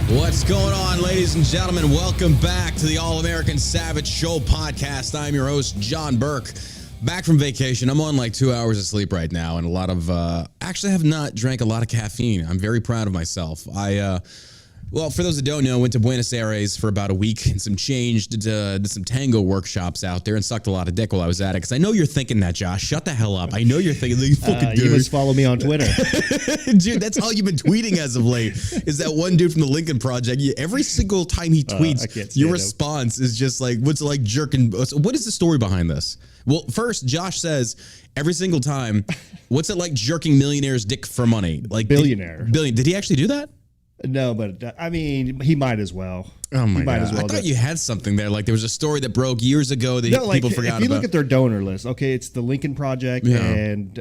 What's going on, ladies and gentlemen? Welcome back to the All-American Savage Show podcast. I'm your host, John Burke. Back from vacation. I'm on like 2 hours of sleep right now and a lot of, actually have not drank a lot of caffeine. I'm very proud of myself. Well, for those that don't know, went to Buenos Aires for about a week and some change, did some tango workshops out there and sucked a lot of dick while I was at it. Because I know you're thinking that, Josh. Shut the hell up. I know you're thinking that. You fucking You must follow me on Twitter. Dude, that's all you've been tweeting as of late. Is that one dude from the Lincoln Project. Every single time he tweets, your response is just like, what's it like jerking? What is the story behind this? Well, first, Josh says every single time, what's it like jerking millionaires' dick for money? Like Billionaire. Did he actually do that? No, but I mean, he might as well. Oh my God. I thought you had something there. Like there was a story that broke years ago that people forgot about. If you look at their donor list, okay, it's the Lincoln Project, and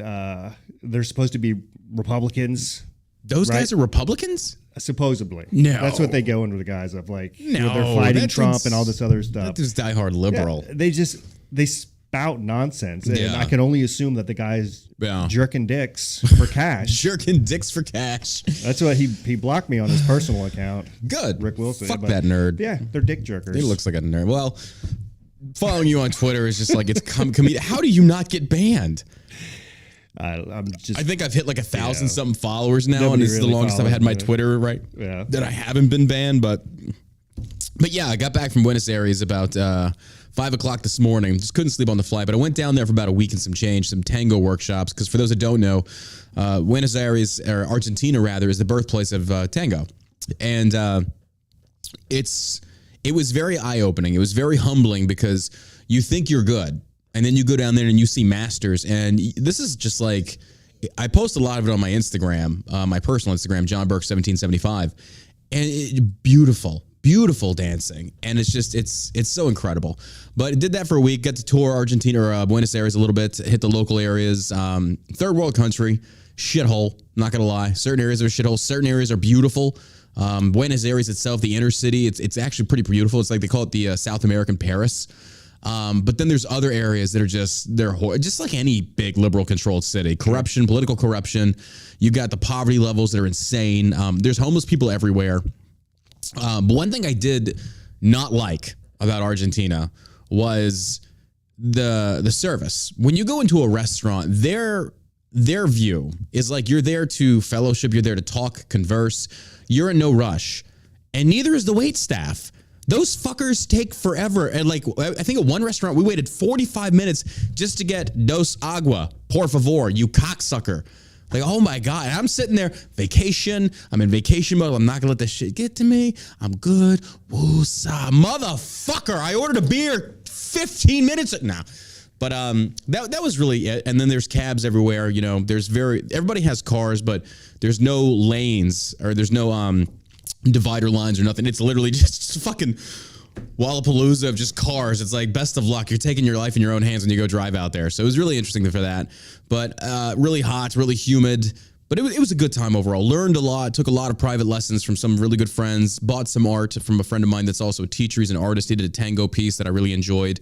they're supposed to be Republicans. Those guys are Republicans? Supposedly. No. That's what they go under the guise of, like, no, they're fighting Trump and all this other stuff. That dude's diehard liberal. Yeah, they spout nonsense. And I can only assume that the guy's jerking dicks for cash. Jerking dicks for cash. That's what he blocked me on his personal account. Good. Rick Wilson. Fuck that nerd. Yeah, they're dick jerkers. He looks like a nerd. Well, following you on Twitter is just like, it's comedic. How do you not get banned? I think I've hit like 1,000 something followers now, and it's the longest I've had my Twitter, right? Yeah. That I haven't been banned, but yeah, I got back from Buenos Aires about 5 o'clock this morning. Just couldn't sleep on the flight, but I went down there for about a week and some change, some tango workshops, because for those that don't know, Buenos Aires, or Argentina rather, is the birthplace of tango. And it was very eye-opening. It was very humbling because you think you're good, and then you go down there and you see masters, and this is just like, I post a lot of it on my Instagram, my personal Instagram, John Burke 1775, and beautiful dancing, and it's so incredible. But I did that for a week, got to tour Argentina or Buenos Aires a little bit, hit the local areas. Third world country, shithole, not gonna lie. Certain areas are shithole, certain areas are beautiful. Buenos Aires itself, the inner city, it's actually pretty beautiful. It's like they call it the South American Paris. But then there's other areas that are just like any big liberal controlled city. Corruption, political corruption. You got the poverty levels that are insane. There's homeless people everywhere. But one thing I did not like about Argentina was the service. When you go into a restaurant, their view is like you're there to fellowship, you're there to talk, converse. You're in no rush. And neither is the wait staff. Those fuckers take forever. And like, I think at one restaurant, we waited 45 minutes just to get dos agua, por favor, you cocksucker. Like, oh my God. And I'm sitting there, vacation. I'm in vacation mode. I'm not gonna let this shit get to me. I'm good. Woosah. Motherfucker. I ordered a beer 15 minutes now. But that was really it. And then there's cabs everywhere. You know, everybody has cars, but there's no lanes, or there's no divider lines or nothing. It's literally just fucking Wallapalooza of just cars. It's like, best of luck. You're taking your life in your own hands when you go drive out there. So it was really interesting for that. But really hot, really humid. But it was a good time overall. Learned a lot, took a lot of private lessons from some really good friends, bought some art from a friend of mine that's also a teacher. He's an artist. He did a tango piece that I really enjoyed.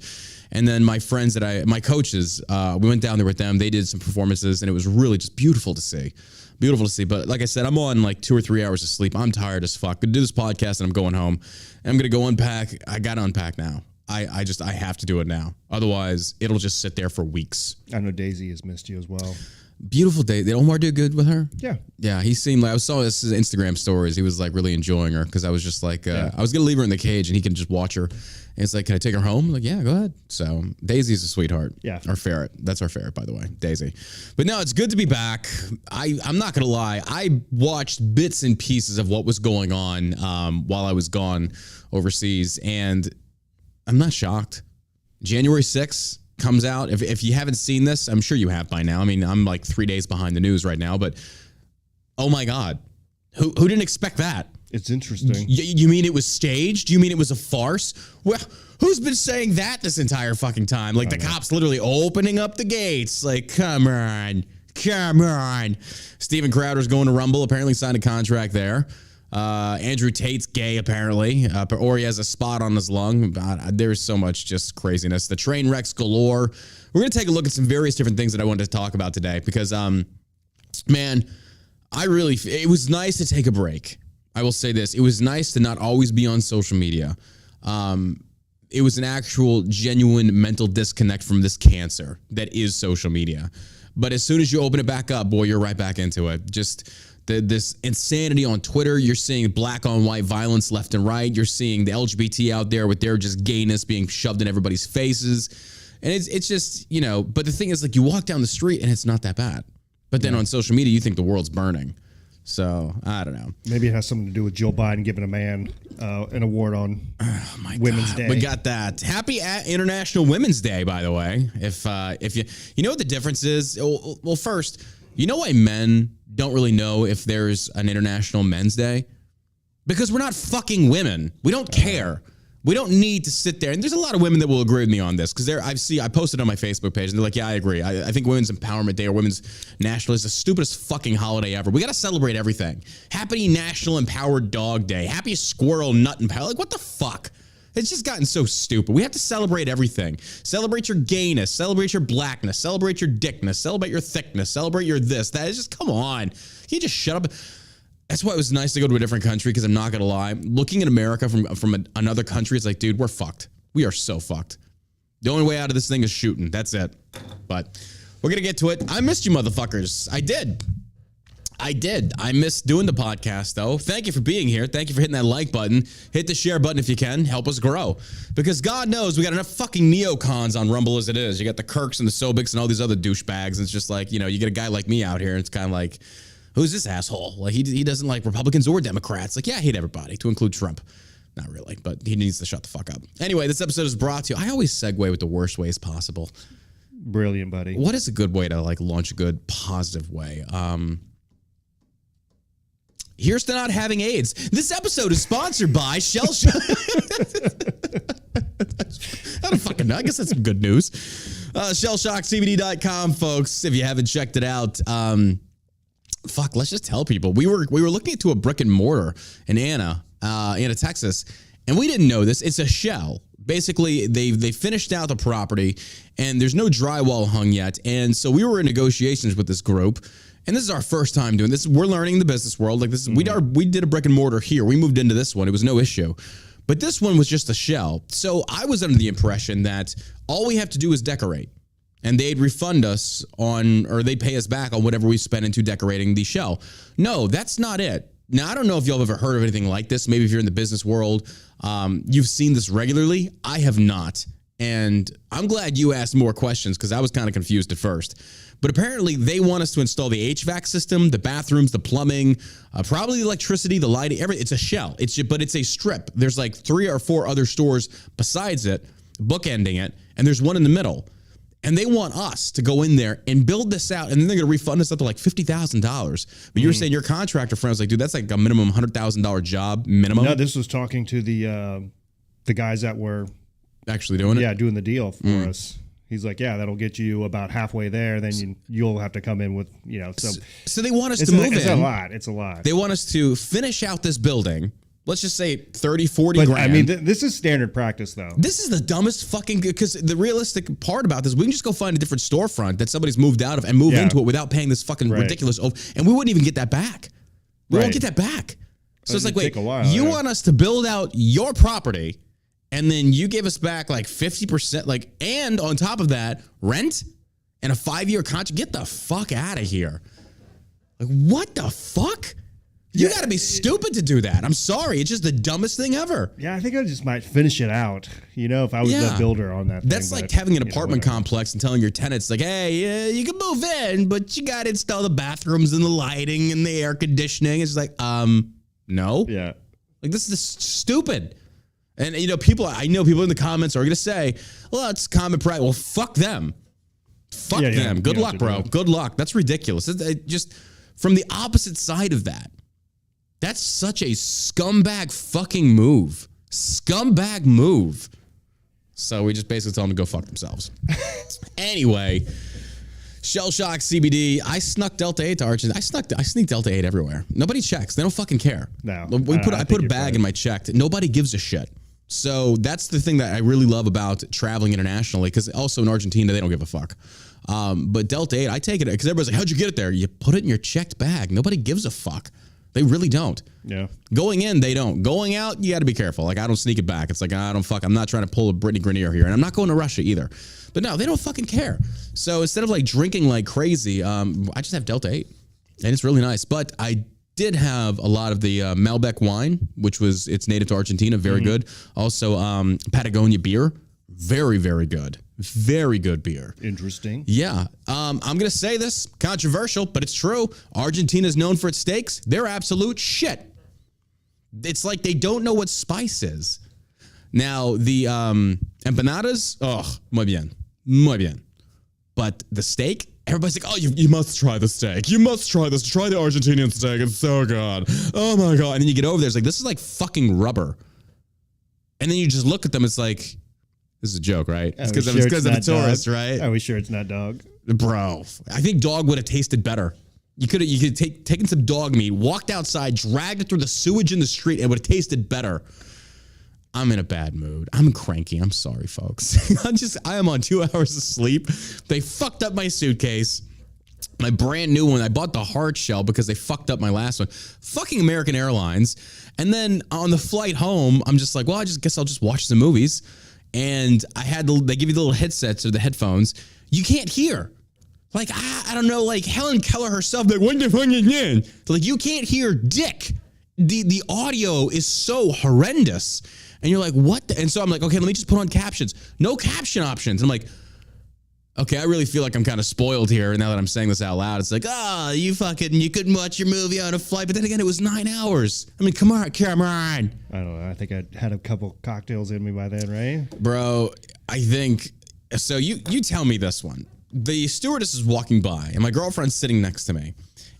And then my friends my coaches, we went down there with them. They did some performances, and it was really just beautiful to see. Beautiful to see. But like I said, I'm on like 2 or 3 hours of sleep. I'm tired as fuck. Gonna do this podcast and I'm going home. And I'm gonna go unpack. I gotta unpack now. I have to do it now. Otherwise, it'll just sit there for weeks. I know Daisy has missed you as well. Beautiful day. Did Omar do good with her? Yeah. Yeah, he seemed like, I saw his Instagram stories. He was like really enjoying her, because I was just like, I was gonna leave her in the cage and he can just watch her. And it's like, can I take her home? I'm like, yeah, go ahead. So Daisy's a sweetheart. Yeah. Our ferret. That's our ferret, by the way, Daisy. But no, it's good to be back. I'm not gonna lie. I watched bits and pieces of what was going on while I was gone overseas, and I'm not shocked. January 6th comes out. If you haven't seen this, I'm sure you have by now. I mean, I'm like 3 days behind the news right now, but oh my God, who didn't expect that? It's interesting. You mean it was staged? You mean it was a farce? Well, who's been saying that this entire fucking time? Like the cops literally opening up the gates. Like, come on. Steven Crowder's going to Rumble. Apparently signed a contract there. Andrew Tate's gay, apparently, or he has a spot on his lung. There's so much just craziness. The train wrecks galore. We're going to take a look at some various different things that I wanted to talk about today because, man, it was nice to take a break. I will say this. It was nice to not always be on social media. It was an actual genuine mental disconnect from this cancer that is social media. But as soon as you open it back up, boy, you're right back into it. Just this insanity on Twitter. You're seeing black on white violence left and right. You're seeing the LGBT out there with their just gayness being shoved in everybody's faces. And it's just, but the thing is, like, you walk down the street and it's not that bad. But then on social media, you think the world's burning. So, I don't know. Maybe it has something to do with Joe Biden giving a man an award on Women's Day. We got that. Happy International Women's Day, by the way. If you know what the difference is? Well, first, you know why men don't really know if there's an International Men's Day? Because we're not fucking women. We don't care. We don't need to sit there. And there's a lot of women that will agree with me on this because I posted on my Facebook page and they're like, yeah, I agree. I think Women's Empowerment Day or Women's National is the stupidest fucking holiday ever. We got to celebrate everything. Happy National Empowered Dog Day. Happy Squirrel Nut Empowered. Like, what the fuck? It's just gotten so stupid. We have to celebrate everything. Celebrate your gayness. Celebrate your blackness. Celebrate your dickness. Celebrate your thickness. Celebrate your this. That is just, come on. Can you just shut up? That's why it was nice to go to a different country because I'm not going to lie. Looking at America from another country, it's like, dude, we're fucked. We are so fucked. The only way out of this thing is shooting. That's it. But we're going to get to it. I missed you motherfuckers. I did. I missed doing the podcast, though. Thank you for being here. Thank you for hitting that like button. Hit the share button if you can. Help us grow. Because God knows we got enough fucking neocons on Rumble as it is. You got the Kirks and the Sobiks and all these other douchebags. And it's just like, you get a guy like me out here. And it's kind of like, who's this asshole? Like, he doesn't like Republicans or Democrats. Like, yeah, I hate everybody, to include Trump. Not really, but he needs to shut the fuck up. Anyway, this episode is brought to you. I always segue with the worst ways possible. Brilliant, buddy. What is a good way to, like, launch a good, positive way? Here's to not having AIDS. This episode is sponsored by Shell Shock. I don't fucking know. I guess that's some good news. ShellShockCBD.com, folks, if you haven't checked it out. Let's just tell people. We were looking into a brick and mortar in Anna, Texas, and we didn't know this. It's a shell. Basically, they finished out the property, and there's no drywall hung yet. And so we were in negotiations with this group, and this is our first time doing this. We're learning the business world. Like this, we did a brick and mortar here. We moved into this one. It was no issue. But this one was just a shell. So I was under the impression that all we have to do is decorate. And they'd refund us or they'd pay us back on whatever we spent into decorating the shell. No, that's not it. Now, I don't know if y'all have ever heard of anything like this. Maybe if you're in the business world, you've seen this regularly. I have not. And I'm glad you asked more questions because I was kind of confused at first. But apparently they want us to install the HVAC system, the bathrooms, the plumbing, probably the electricity, the lighting, everything. It's a shell. But it's a strip. There's like 3 or 4 other stores besides it, bookending it, and there's one in the middle. And they want us to go in there and build this out, and then they're going to refund us up to like $50,000. But you're saying your contractor friend was like, dude, that's like a minimum $100,000 job minimum. No, this was talking to the guys that were actually doing it. Yeah, doing the deal for us. He's like, yeah, that'll get you about halfway there. Then you'll have to come in with, So they want us to move in. It's a lot. They want us to finish out this building. Let's just say 30, 40 grand. I mean, this is standard practice, though. This is the dumbest fucking... Because the realistic part about this, we can just go find a different storefront that somebody's moved out of and move into it without paying this fucking ridiculous... And we wouldn't even get that back. We won't get that back. So it's like, wait, you want us to build out your property and then you give us back like 50%, and on top of that, rent and a 5-year contract? Get the fuck out of here. Like, what the fuck? You got to be stupid to do that. I'm sorry. It's just the dumbest thing ever. Yeah, I think I just might finish it out, if I was the builder on that thing. That's like having an apartment complex and telling your tenants, like, hey, you can move in, but you got to install the bathrooms and the lighting and the air conditioning. It's like, no. Yeah. Like, this is stupid. And, people in the comments are going to say, well, it's common practice. Well, fuck them. Fuck them. Good luck, bro. Good luck. That's ridiculous. It just from the opposite side of that. That's such a scumbag fucking move. Scumbag move. So we just basically tell them to go fuck themselves. Anyway, Shell Shock CBD. I snuck Delta 8 to Arches. I sneak Delta 8 everywhere. Nobody checks. They don't fucking care. No. I put a bag in my check. Nobody gives a shit. So that's the thing that I really love about traveling internationally, because also in Argentina, they don't give a fuck. But Delta 8, I take it because everybody's like, how'd you get it there? You put it in your checked bag. Nobody gives a fuck. They really don't. Yeah. Going in, they don't. Going out, you got to be careful. Like, I don't sneak it back. It's like, I'm not trying to pull a Brittany Grenier here. And I'm not going to Russia either. But no, they don't fucking care. So instead of like drinking like crazy, I just have Delta 8. And it's really nice. But I did have a lot of the Malbec wine, it's native to Argentina. Very good. Also, Patagonia beer. Very, very good. Very good beer. Interesting. Yeah. I'm going to say this, controversial, but it's true. Argentina is known for its steaks. They're absolute shit. It's like they don't know what spice is. Now, the empanadas, muy bien. Muy bien. But the steak, everybody's like, oh, you must try the steak. You must try this. Try the Argentinian steak. It's so good. Oh, my God. And then you get over there, it's like, this is like fucking rubber. And then you just look at them, it's like, this is a joke, right? It's because I'm a tourist, right? Are we sure it's not dog? Bro, I think dog would have tasted better. You could have taken some dog meat, walked outside, dragged it through the sewage in the street, and it would have tasted better. I'm in a bad mood. I'm cranky. I'm sorry, folks. I am on 2 hours of sleep. They fucked up my suitcase. My brand new one. I bought the hard shell because they fucked up my last one. Fucking American Airlines. And then on the flight home, I'm just like, well, I guess I'll just watch some movies. And they give you the little headsets or the headphones. You can't hear. Like, I don't know, like Helen Keller herself, like, what the fuck is this? Like, you can't hear dick. The audio is so horrendous. And you're like, what? And so I'm like, okay, let me just put on captions. No caption options. I'm like, okay, I really feel like I'm kind of spoiled here. Now that I'm saying this out loud, it's like, you couldn't watch your movie on a flight. But then again, it was 9 hours. I mean, come on, Cameron. I don't know. I think I had a couple cocktails in me by then, right? Bro, I think, so you tell me this one. The stewardess is walking by, and my girlfriend's sitting next to me.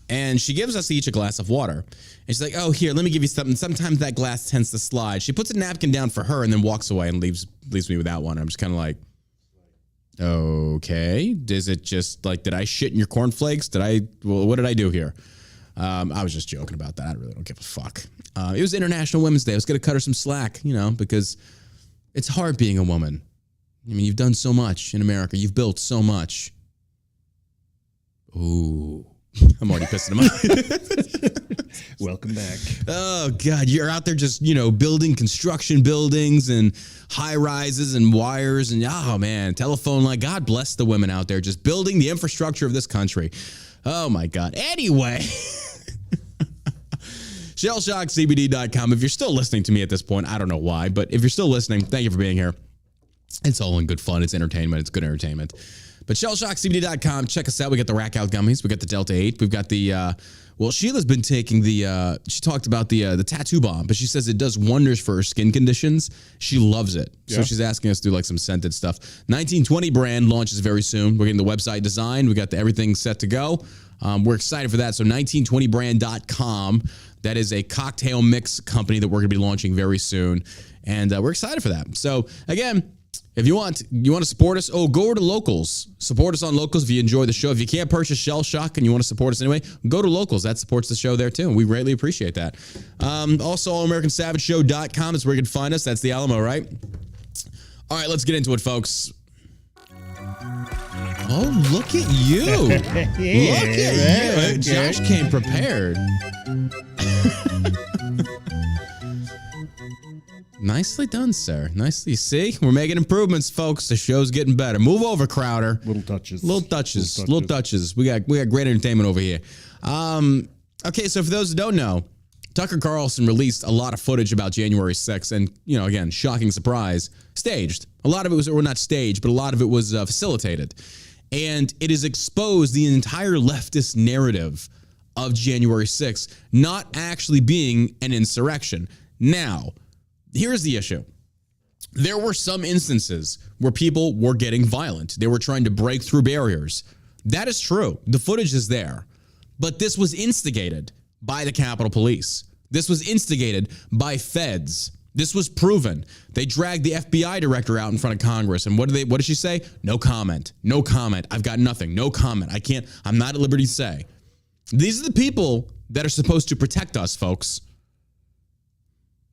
And she gives us each a glass of water. And she's like, oh, here, let me give you something. Sometimes that glass tends to slide. She puts a napkin down for her and then walks away and leaves me without one. I'm just kind of like, okay. Is it just like, did I shit in your cornflakes? What did I do here? I was just joking about that. I really don't give a fuck. It was International Women's Day. I was going to cut her some slack, because it's hard being a woman. I mean, you've done so much in America. You've built so much. Ooh. I'm already pissing him off. Welcome back. Oh, God. You're out there just, building construction buildings and high rises and wires and, oh, man, telephone line. God bless the women out there just building the infrastructure of this country. Oh, my God. Anyway. ShellshockCBD.com. If you're still listening to me at this point, I don't know why, but if you're still listening, thank you for being here. It's all in good fun. It's entertainment. It's good entertainment. But ShellshockCBD.com, check us out. We got the Rack Out gummies. We got the Delta 8. We've got the, Sheila's been taking she talked about the tattoo bomb, but she says it does wonders for her skin conditions. She loves it. Yeah. So she's asking us to do like some scented stuff. 1920 brand launches very soon. We're getting the website designed. We got everything set to go. We're excited for that. So 1920brand.com. That is a cocktail mix company that we're going to be launching very soon. And we're excited for that. So again, if you want to support us, go to Locals. Support us on Locals if you enjoy the show. If you can't purchase Shell Shock and you want to support us anyway, go to Locals. That supports the show there too. And we greatly appreciate that. Also, AllAmericanSavageShow.com is where you can find us. That's the Alamo, right? All right, let's get into it, folks. Oh, look at you. Look at you. Josh came prepared. Nicely done, sir. Nicely. See? We're making improvements, folks. The show's getting better. Move over, Crowder. Little touches. Little touches. We got great entertainment over here. Okay, so for those who don't know, Tucker Carlson released a lot of footage about January 6th, and, again, shocking surprise, staged. A lot of it was, or not staged, but a lot of it was facilitated. And it has exposed the entire leftist narrative of January 6th not actually being an insurrection. Now, here's the issue. There were some instances where people were getting violent. They were trying to break through barriers. That is true. The footage is there. But this was instigated by the Capitol Police. This was instigated by feds. This was proven. They dragged the FBI director out in front of Congress. And what did she say? No comment. No comment. I've got nothing. No comment. I'm not at liberty to say. These are the people that are supposed to protect us, folks.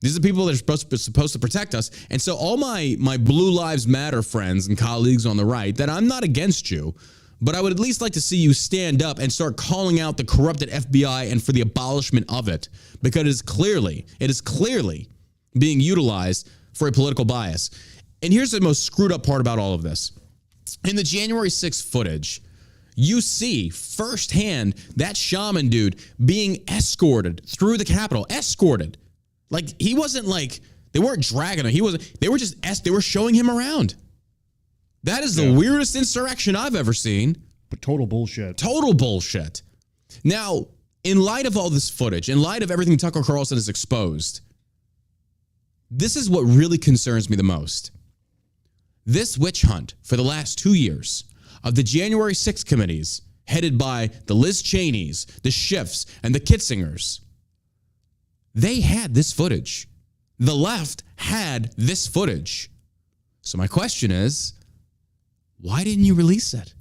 These are the people that are supposed to protect us. And so all my Blue Lives Matter friends and colleagues on the right, that I'm not against you, but I would at least like to see you stand up and start calling out the corrupted FBI and for the abolishment of it, because it is clearly being utilized for a political bias. And here's the most screwed up part about all of this. In the January 6th footage, you see firsthand that shaman dude being escorted through the Capitol. Escorted. Like, he wasn't like, they weren't dragging him. They were showing him around. That is the weirdest insurrection I've ever seen. But total bullshit. Total bullshit. Now, in light of all this footage, in light of everything Tucker Carlson has exposed, this is what really concerns me the most. This witch hunt for the last 2 years of the January 6th committees, headed by the Liz Cheneys, the Schiffs, and the Kitzingers, they had this footage. The left had this footage. So my question is, why didn't you release it?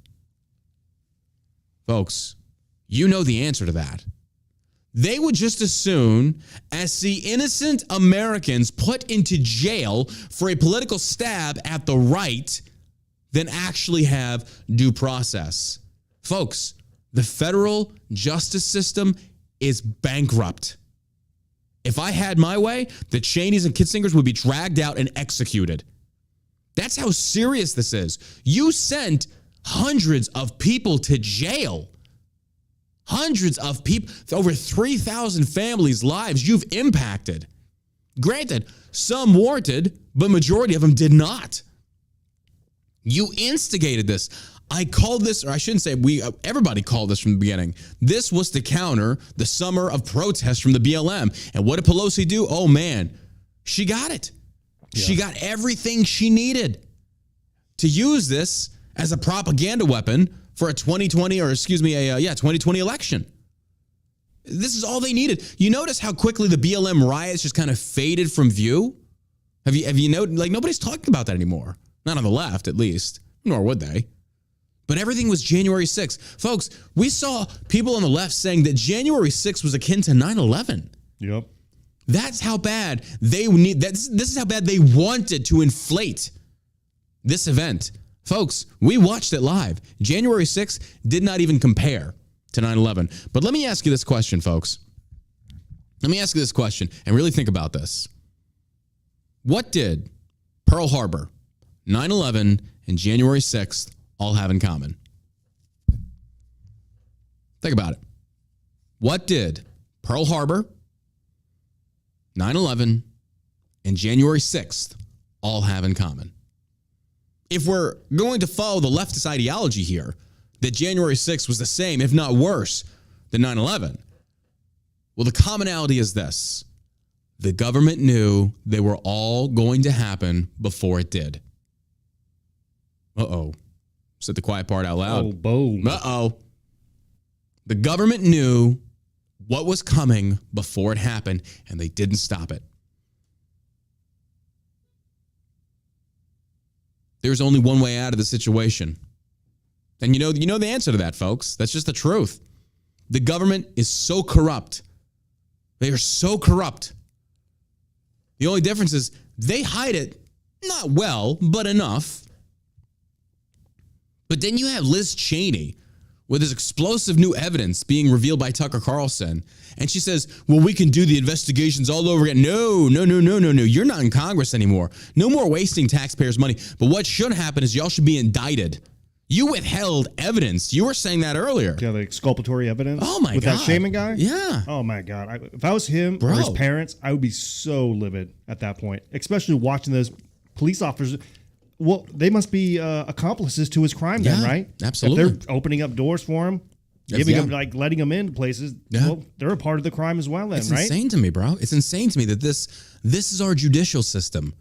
Folks, you know the answer to that. They would just as soon as see innocent Americans put into jail for a political stab at the right than actually have due process. Folks, the federal justice system is bankrupt. If I had my way, the Cheneys and Kitzingers would be dragged out and executed. That's how serious this is. You sent hundreds of people to jail. Hundreds of people, over 3,000 families' lives you've impacted. Granted, some warranted, but majority of them did not. You instigated this. I called this, or I shouldn't say everybody called this from the beginning. This was to counter the summer of protests from the BLM. And what did Pelosi do? Oh man, she got it. Yeah. She got everything she needed to use this as a propaganda weapon for a 2020 election. This is all they needed. You notice how quickly the BLM riots just kind of faded from view? Have you noticed? Like, nobody's talking about that anymore. Not on the left, at least. Nor would they. But everything was January 6th. Folks, we saw people on the left saying that January 6th was akin to 9/11. Yep. That's how bad this is how bad they wanted to inflate this event. Folks, we watched it live. January 6th did not even compare to 9/11. But let me ask you this question, folks. Let me ask you this question and really think about this. What did Pearl Harbor, 9/11, and January 6th all have in common? Think about it. What did Pearl Harbor, 9/11, and January 6th all have in common? If we're going to follow the leftist ideology here, that January 6th was the same, if not worse, than 9/11, well, the commonality is this. The government knew they were all going to happen before it did. Uh-oh. Said the quiet part out loud. Oh, boom. Uh-oh. The government knew what was coming before it happened, and they didn't stop it. There's only one way out of the situation. And you know the answer to that, folks. That's just the truth. The government is so corrupt. They are so corrupt. The only difference is they hide it, not well, but enough. But then you have Liz Cheney with this explosive new evidence being revealed by Tucker Carlson. And she says, well, we can do the investigations all over again. No. You're not in Congress anymore. No more wasting taxpayers' money. But what should happen is y'all should be indicted. You withheld evidence. You were saying that earlier. Yeah, the exculpatory evidence. Oh, my God. With that shaman guy? Yeah. Oh, my God. If I was him or his parents, I would be so livid at that point, especially watching those police officers. Well, they must be accomplices to his crime then, right? Absolutely. If they're opening up doors for him, giving him, letting him in places, well, they're a part of the crime as well then, it's right? It's insane to me, bro. It's insane to me that this is our judicial system.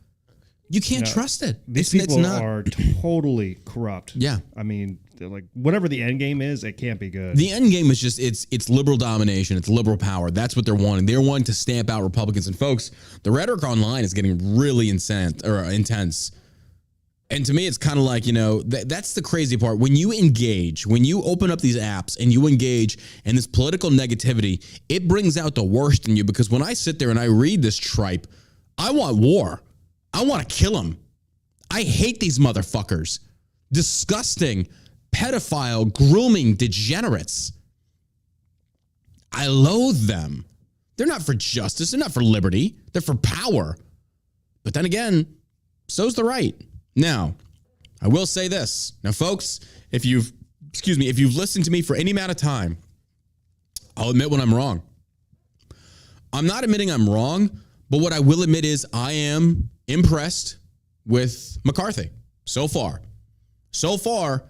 You can't trust it. These people are totally corrupt. Yeah. I mean, they're like, whatever the end game is, it can't be good. The end game is just, it's liberal domination. It's liberal power. That's what they're wanting. They're wanting to stamp out Republicans. And folks, the rhetoric online is getting really intense. And to me, it's kind of like, that's the crazy part. When you open up these apps and you engage in this political negativity, it brings out the worst in you. Because when I sit there and I read this tripe, I want war. I want to kill them. I hate these motherfuckers. Disgusting, pedophile, grooming degenerates. I loathe them. They're not for justice. They're not for liberty. They're for power. But then again, so's the right. Now, I will say this. Now, folks, if you've listened to me for any amount of time, I'll admit when I'm wrong. I'm not admitting I'm wrong, but what I will admit is I am impressed with McCarthy so far. So far,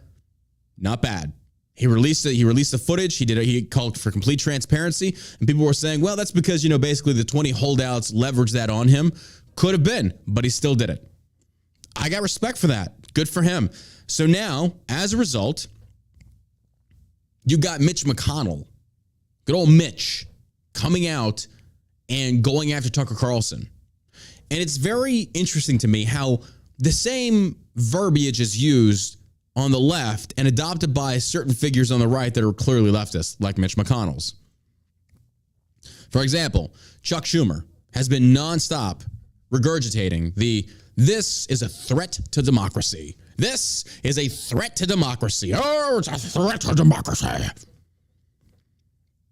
not bad. He released the footage. He called for complete transparency, and people were saying, well, that's because, basically the 20 holdouts leveraged that on him. Could have been, but he still did it. I got respect for that. Good for him. So now, as a result, you got Mitch McConnell, good old Mitch, coming out and going after Tucker Carlson. And it's very interesting to me how the same verbiage is used on the left and adopted by certain figures on the right that are clearly leftist, like Mitch McConnell's. For example, Chuck Schumer has been nonstop regurgitating this is a threat to democracy. This is a threat to democracy. Oh, it's a threat to democracy.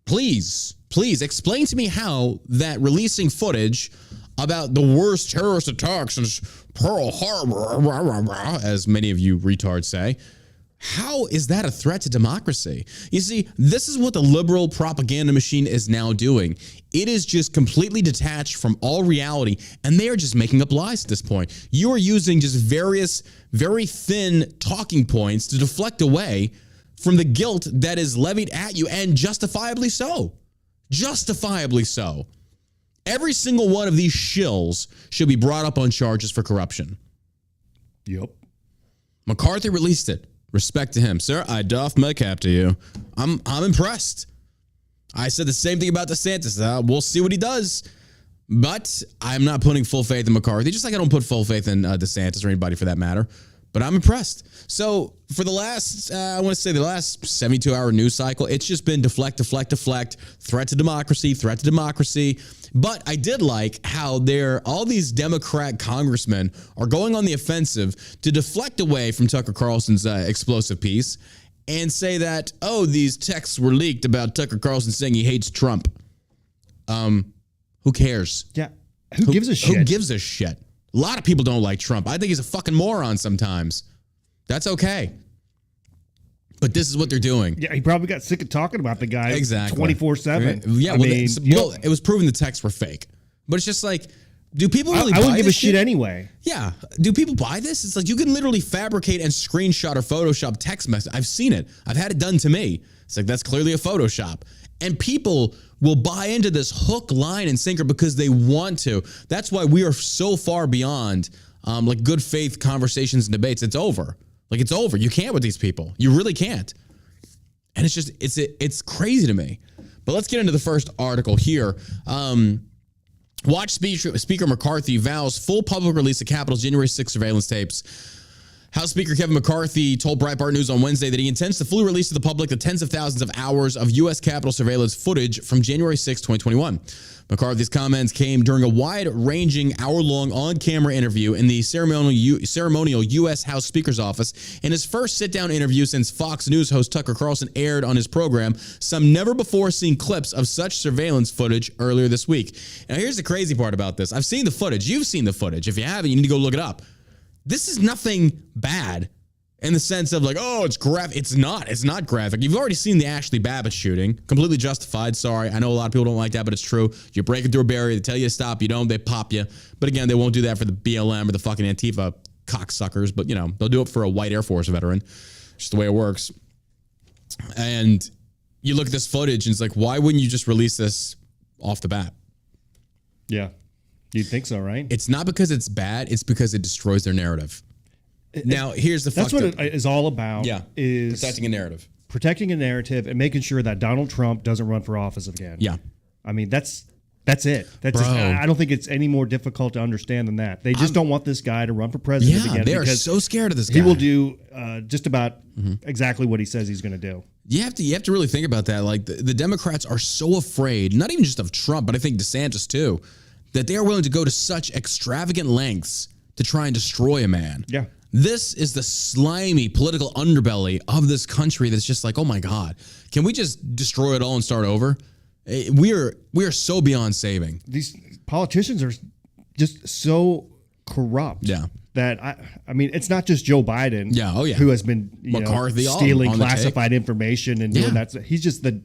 Please explain to me how that releasing footage about the worst terrorist attacks since Pearl Harbor, as many of you retards say, how is that a threat to democracy? You see, this is what the liberal propaganda machine is now doing. It is just completely detached from all reality, and they are just making up lies at this point. You are using just various, very thin talking points to deflect away from the guilt that is levied at you, and justifiably so. Justifiably so. Every single one of these shills should be brought up on charges for corruption. Yep. McCarthy released it. Respect to him. Sir, I doff my cap to you. I'm impressed. I said the same thing about DeSantis. We'll see what he does. But I'm not putting full faith in McCarthy, just like I don't put full faith in DeSantis or anybody for that matter. But I'm impressed. So for the last, I want to say the last 72-hour news cycle, it's just been deflect, threat to democracy. But I did like how all these Democrat congressmen are going on the offensive to deflect away from Tucker Carlson's explosive piece and say that, oh, these texts were leaked about Tucker Carlson saying he hates Trump. Who cares? Yeah. Who gives a shit? Who gives a shit? A lot of people don't like Trump. I think he's a fucking moron sometimes. That's okay. But this is what they're doing. Yeah, he probably got sick of talking about the guy exactly 24/7. Yeah, it was proven the texts were fake. But it's just like, do people really buy this? I wouldn't give a shit anyway. Yeah. Do people buy this? It's like you can literally fabricate and screenshot or Photoshop text message. I've seen it. I've had it done to me. It's like, that's clearly a Photoshop. And people will buy into this hook, line, and sinker because they want to. That's why we are so far beyond like good faith conversations and debates. It's over. Like, it's over. You can't with these people. You really can't. And it's just, it's crazy to me. But let's get into the first article here. Watch Speaker McCarthy vows full public release of Capitol's January 6 surveillance tapes. House Speaker Kevin McCarthy told Breitbart News on Wednesday that he intends to fully release to the public the tens of thousands of hours of U.S. Capitol surveillance footage from January 6, 2021. McCarthy's comments came during a wide-ranging, hour-long on-camera interview in the ceremonial U.S. House Speaker's office, in his first sit-down interview since Fox News host Tucker Carlson aired on his program some never-before-seen clips of such surveillance footage earlier this week. Now, here's the crazy part about this. I've seen the footage. You've seen the footage. If you haven't, you need to go look it up. This is nothing bad in the sense of like, oh, it's graphic. It's not graphic. You've already seen the Ashley Babbitt shooting. Completely justified. Sorry. I know a lot of people don't like that, but it's true. You're breaking through a barrier. They tell you to stop. You don't. They pop you. But again, they won't do that for the BLM or the fucking Antifa cocksuckers. But, they'll do it for a white Air Force veteran. Just the way it works. And you look at this footage and it's like, why wouldn't you just release this off the bat? Yeah. You'd think so, right? It's not because it's bad. It's because it destroys their narrative. Now, here's the That's what it is all about. Yeah, is protecting a narrative. Protecting a narrative and making sure that Donald Trump doesn't run for office again. Yeah. I mean, that's it. I don't think it's any more difficult to understand than that. They just don't want this guy to run for president again. They are so scared of this guy. He will do just about exactly what he says he's going to do. You have to really think about that. Like, the Democrats are so afraid, not even just of Trump, but I think DeSantis too, that they are willing to go to such extravagant lengths to try and destroy a man. Yeah. This is the slimy political underbelly of this country that's just like, oh my God, can we just destroy it all and start over? We are so beyond saving. These politicians are just so corrupt. Yeah. That I mean, it's not just Joe Biden. Yeah. Oh yeah. Who has been McCarthy, stealing classified information and doing Yeah. that. He's just the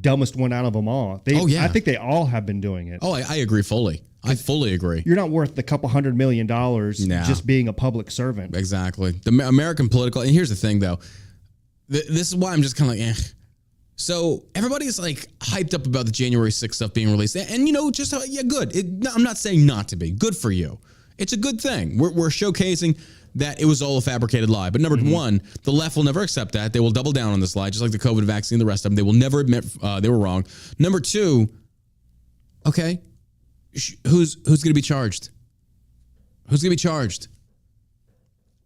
dumbest one out of them all. I think they all have been doing it. Oh, I agree fully. I fully agree. You're not worth the couple $100 million Nah. just being a public servant. Exactly. The American political, and here's the thing though, this is why I'm just kind of like, eh. So everybody's like hyped up about the January 6th stuff being released, and just good. I'm not saying not to be. Good for you. It's a good thing. We're showcasing that it was all a fabricated lie. But number one, the left will never accept that. They will double down on this lie, just like the COVID vaccine, the rest of them. They will never admit they were wrong. Number two, okay, who's going to be charged? Who's going to be charged?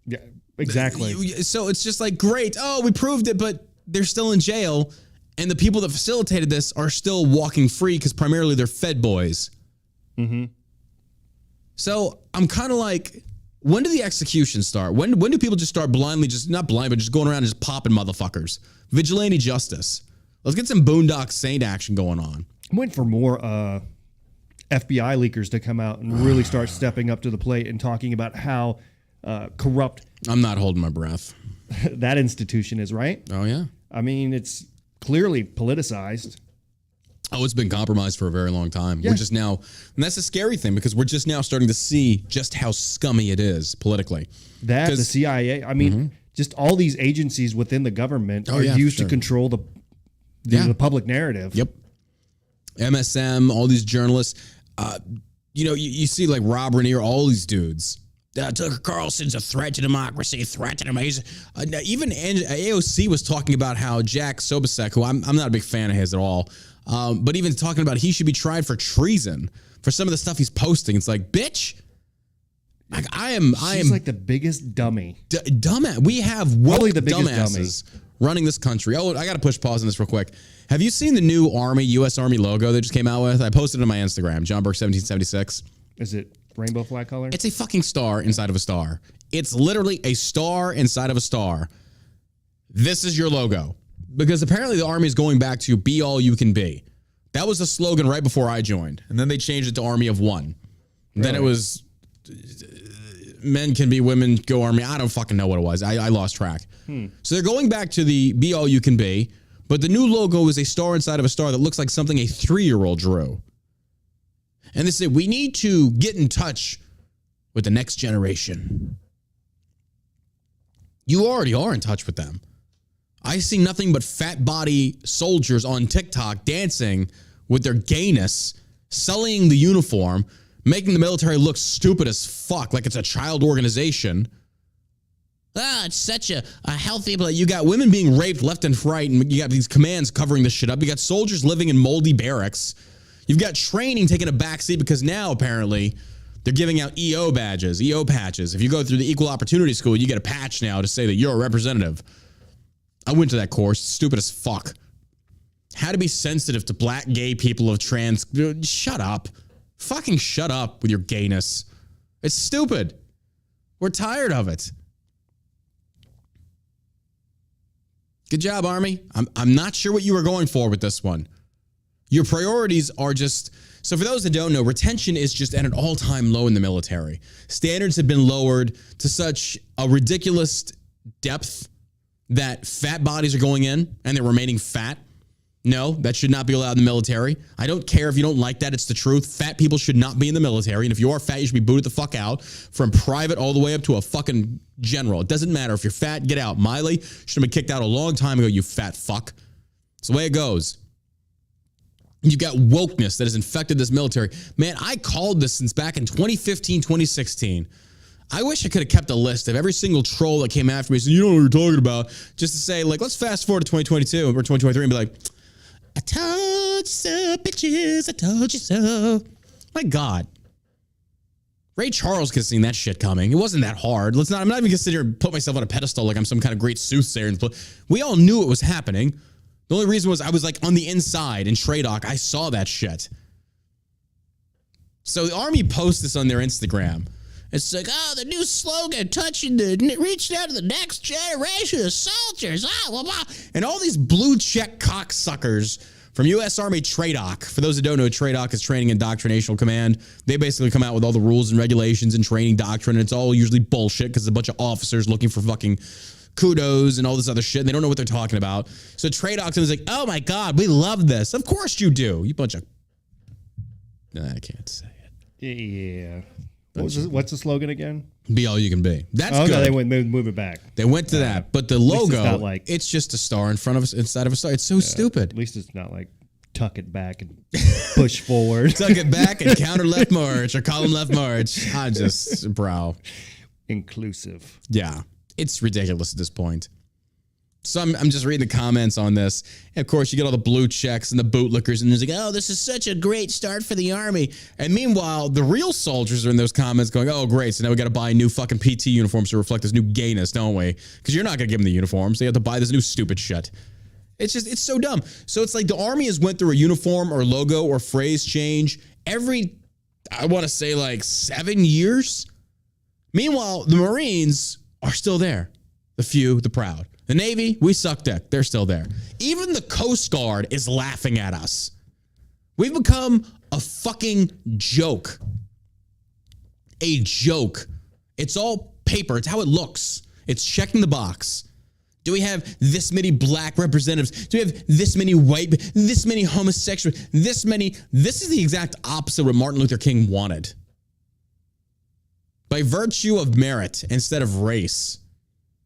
Yeah, exactly. So it's just like, great. Oh, we proved it, but they're still in jail. And the people that facilitated this are still walking free because primarily they're Fed boys. Mm-hmm. So I'm kind of like, when do the executions start? When do people just start blindly, just not blind, but just going around and just popping motherfuckers? Vigilante justice. Let's get some Boondock Saint action going on. I'm waiting for more FBI leakers to come out and really start stepping up to the plate and talking about how corrupt I'm not holding my breath. that institution is, right? Oh, yeah. I mean, it's clearly politicized. Oh, it's been compromised for a very long time. Yeah. We're just now, and that's a scary thing because we're just now starting to see just how scummy it is politically. That, the CIA, I mean, just all these agencies within the government are used to control the public narrative. Yep. MSM, all these journalists, you see like Rob Renier, all these dudes. Tucker Carlson's a threat to democracy, threat to democracy. Even AOC was talking about how Jack Sobasek, who I'm not a big fan of his at all, but even talking about he should be tried for treason for some of the stuff he's posting. It's like, bitch, like She's like the biggest dummy. Dumbass. We have woke Probably the biggest dumbasses running this country. Oh, I got to push pause on this real quick. Have you seen the new U.S. Army logo they just came out with? I posted it on my Instagram, John Burke 1776. Is it rainbow flag color? It's a fucking star inside of a star. It's literally a star inside of a star. This is your logo. Because apparently the Army is going back to be all you can be. That was the slogan right before I joined. And then they changed it to Army of One. Really? Then it was men can be, women go Army. I don't fucking know what it was. I lost track. So they're going back to the be all you can be. But the new logo is a star inside of a star that looks like something a 3-year-old drew. And they say, we need to get in touch with the next generation. You already are in touch with them. I see nothing but fat body soldiers on TikTok dancing with their gayness, sullying the uniform, making the military look stupid as fuck, like it's a child organization. It's such a healthy place. You got women being raped left and right, and you got these commands covering this shit up. You got soldiers living in moldy barracks. You've got training taking a backseat because now apparently they're giving out EO badges, EO patches. If you go through the Equal Opportunity School, you get a patch now to say that you're a representative. I went to that course. Stupid as fuck. How to be sensitive to black, gay people of trans. Shut up. Fucking shut up with your gayness. It's stupid. We're tired of it. Good job, Army. I'm not sure what you were going for with this one. Your priorities are just... So for those that don't know, retention is just at an all-time low in the military. Standards have been lowered to such a ridiculous depth that fat bodies are going in and they're remaining fat. No, that should not be allowed in the military. I don't care if you don't like that. It's the truth. Fat people should not be in the military. And if you are fat, you should be booted the fuck out from private all the way up to a fucking general. It doesn't matter. If you're fat, get out. Miley should have been kicked out a long time ago, you fat fuck. It's the way it goes. You've got wokeness that has infected this military. Man, I called this since back in 2015, 2016. I wish I could have kept a list of every single troll that came after me and said, you don't know what you're talking about. Just to say, like, let's fast forward to 2022 or 2023 and be like, I told you so, bitches. I told you so. My God. Ray Charles could have seen that shit coming. It wasn't that hard. I'm not even going to sit here and put myself on a pedestal like I'm some kind of great soothsayer. We all knew it was happening. The only reason was I was like on the inside in Tradoc. I saw that shit. So the Army posts this on their Instagram. It's like, oh, the new slogan, reaching out to the next generation of soldiers. Ah, blah, blah. And all these blue check cocksuckers from U.S. Army TRADOC. For those that don't know, TRADOC is Training and Doctrinational Command. They basically come out with all the rules and regulations and training doctrine. And it's all usually bullshit because it's a bunch of officers looking for fucking kudos and all this other shit. And they don't know what they're talking about. So TRADOC is like, oh my God, we love this. Of course you do. You bunch of... I can't say it. Yeah. What's the slogan again? Be all you can be. That's good. No, they move it back. They went to that, but the logo, it's, it's just a star in front of us, inside of a star. It's so stupid. At least it's not like tuck it back and push forward. Tuck it back and counter left march or column left march. I just, bro. Inclusive. Yeah, it's ridiculous at this point. So I'm just reading the comments on this. And of course, you get all the blue checks and the bootlickers, and there's like, oh, this is such a great start for the Army. And meanwhile, the real soldiers are in those comments going, oh, great. So now we got to buy new fucking PT uniforms to reflect this new gayness, don't we? Because you're not going to give them the uniforms. They have to buy this new stupid shit. It's so dumb. So it's like the Army has went through a uniform or logo or phrase change every, I want to say like 7 years. Meanwhile, the Marines are still there. The few, the proud. The Navy, we suck dick. They're still there. Even the Coast Guard is laughing at us. We've become a fucking joke. A joke. It's all paper. It's how it looks. It's checking the box. Do we have this many black representatives? Do we have this many white, this many homosexual, this many? This is the exact opposite of what Martin Luther King wanted. By virtue of merit instead of race.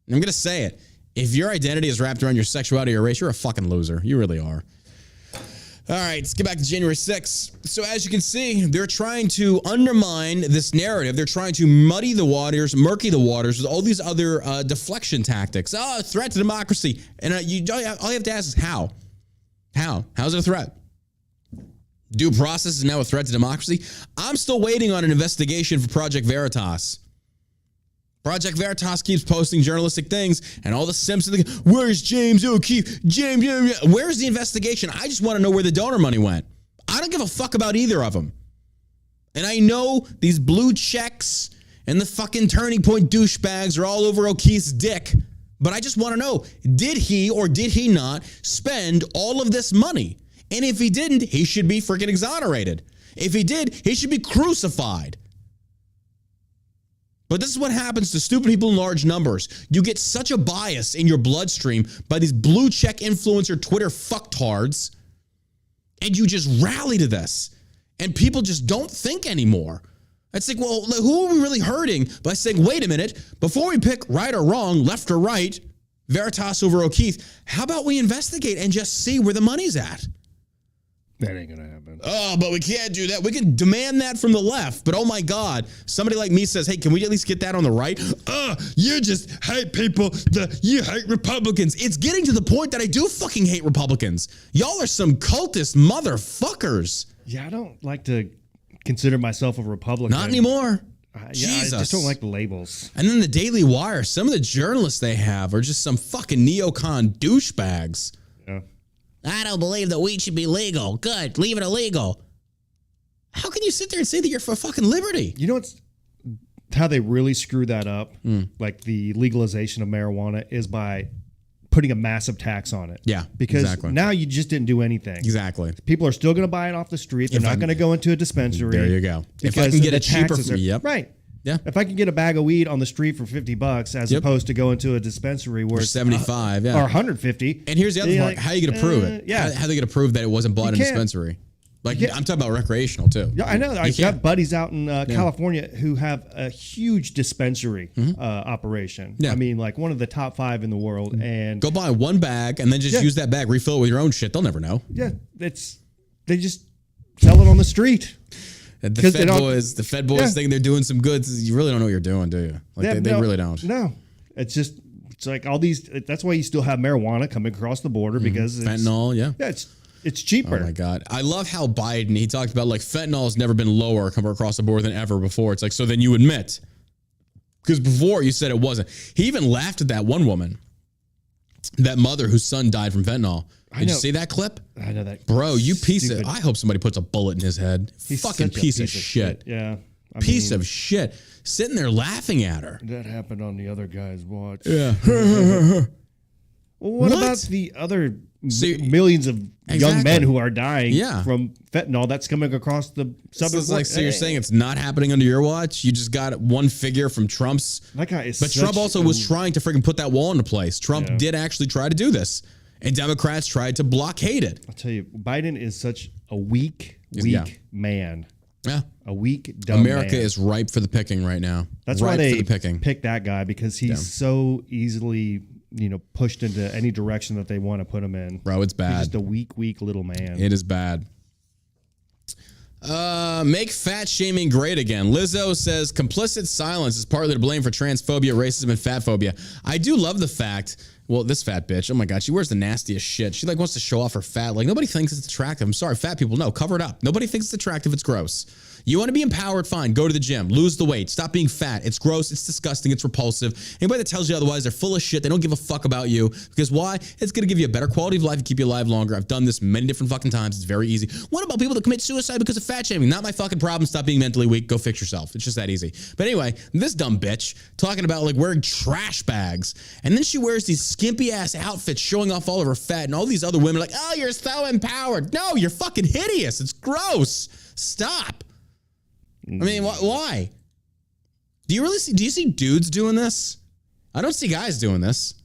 And I'm going to say it. If your identity is wrapped around your sexuality or race, you're a fucking loser. You really are. All right, let's get back to January 6th. So as you can see, they're trying to undermine this narrative. They're trying to muddy the waters, murky the waters with all these other deflection tactics. Oh, a threat to democracy. And all you have to ask is how? How? How's it a threat? Due process is now a threat to democracy? I'm still waiting on an investigation for Project Veritas. Project Veritas keeps posting journalistic things, and all the Simpsons, where's James O'Keefe? Where's the investigation? I just want to know where the donor money went. I don't give a fuck about either of them. And I know these blue checks and the fucking Turning Point douchebags are all over O'Keefe's dick, but I just want to know, did he or did he not spend all of this money? And if he didn't, he should be freaking exonerated. If he did, he should be crucified. But this is what happens to stupid people in large numbers. You get such a bias in your bloodstream by these blue check influencer Twitter fucktards, and you just rally to this. And people just don't think anymore. It's like, well, who are we really hurting by saying, wait a minute, before we pick right or wrong, left or right, Veritas over O'Keefe, how about we investigate and just see where the money's at? That ain't gonna happen. Oh, but we can't do that. We can demand that from the left. But oh my God, somebody like me says, hey, can we at least get that on the right? You just hate people. You hate Republicans. It's getting to the point that I do fucking hate Republicans. Y'all are some cultist motherfuckers. Yeah, I don't like to consider myself a Republican. Not anymore. Jesus. I just don't like the labels. And then the Daily Wire, some of the journalists they have are just some fucking neocon douchebags. Yeah. I don't believe that weed should be legal. Good, leave it illegal. How can you sit there and say that you're for fucking liberty? You know what's how they really screw that up? Like the legalization of marijuana is by putting a massive tax on it. Yeah, because exactly. Now you just didn't do anything. Exactly. People are still going to buy it off the street. They're not going to go into a dispensary. There you go. If I can get it cheaper, yep. Right. Yeah. If I can get a bag of weed on the street for $50 as opposed to going to a dispensary where it's 75, or 150. And here's the other part: how are you going to prove it? Yeah. How are they going to prove that it wasn't bought in a dispensary? Like I'm talking about recreational too. Yeah, I know. I got buddies out in California who have a huge dispensary operation. Yeah. I mean, like one of the top 5 in the world. And go buy one bag and then just use that bag, refill it with your own shit. They'll never know. Yeah, they just sell it on the street. The Fed boys think they're doing some good. You really don't know what you're doing, do you? Like they really don't. No, it's like all these. That's why you still have marijuana coming across the border because it's, fentanyl. Yeah, it's cheaper. Oh my God, I love how Biden he talked about like fentanyl has never been lower coming across the border than ever before. It's like so then you admit because before you said it wasn't. He even laughed at that one woman, that mother whose son died from fentanyl. Did you see that clip? I know that. Bro, you piece of... I hope somebody puts a bullet in his head. He's fucking piece of shit. Yeah. piece of shit, sitting there laughing at her. That happened on the other guy's watch. Yeah. Well, what about the other millions of young men who are dying from fentanyl that's coming across the southern border? So you're saying it's not happening under your watch? You just got one figure from Trump's. That guy is. But Trump also was trying to freaking put that wall into place. Trump did actually try to do this, and Democrats tried to blockade it. I'll tell you, Biden is such a weak man. Yeah, a weak, dumb America man. is ripe for the picking right now. That's why they picked that guy, because he's so easily, pushed into any direction that they want to put him in. Bro, it's bad. He's just a weak little man. It is bad. Make fat shaming great again. Lizzo says complicit silence is partly to blame for transphobia, racism, and fat phobia. I do love the fact. Well, this fat bitch, oh my God, she wears the nastiest shit. She wants to show off her fat. Nobody thinks it's attractive. I'm sorry, fat people, no, cover it up. Nobody thinks it's attractive, it's gross. You want to be empowered, fine, go to the gym, lose the weight, stop being fat. It's gross, it's disgusting, it's repulsive. Anybody that tells you otherwise, they're full of shit. They don't give a fuck about you. Because why? It's going to give you a better quality of life and keep you alive longer. I've done this many different fucking times. It's very easy. What about people that commit suicide because of fat shaming? Not my fucking problem. Stop being mentally weak. Go fix yourself. It's just that easy. But anyway, this dumb bitch talking about wearing trash bags. And then she wears these skimpy ass outfits showing off all of her fat, and all these other women are like, oh, you're so empowered. No, you're fucking hideous. It's gross. Stop. I mean, why? Do you see dudes doing this? I don't see guys doing this.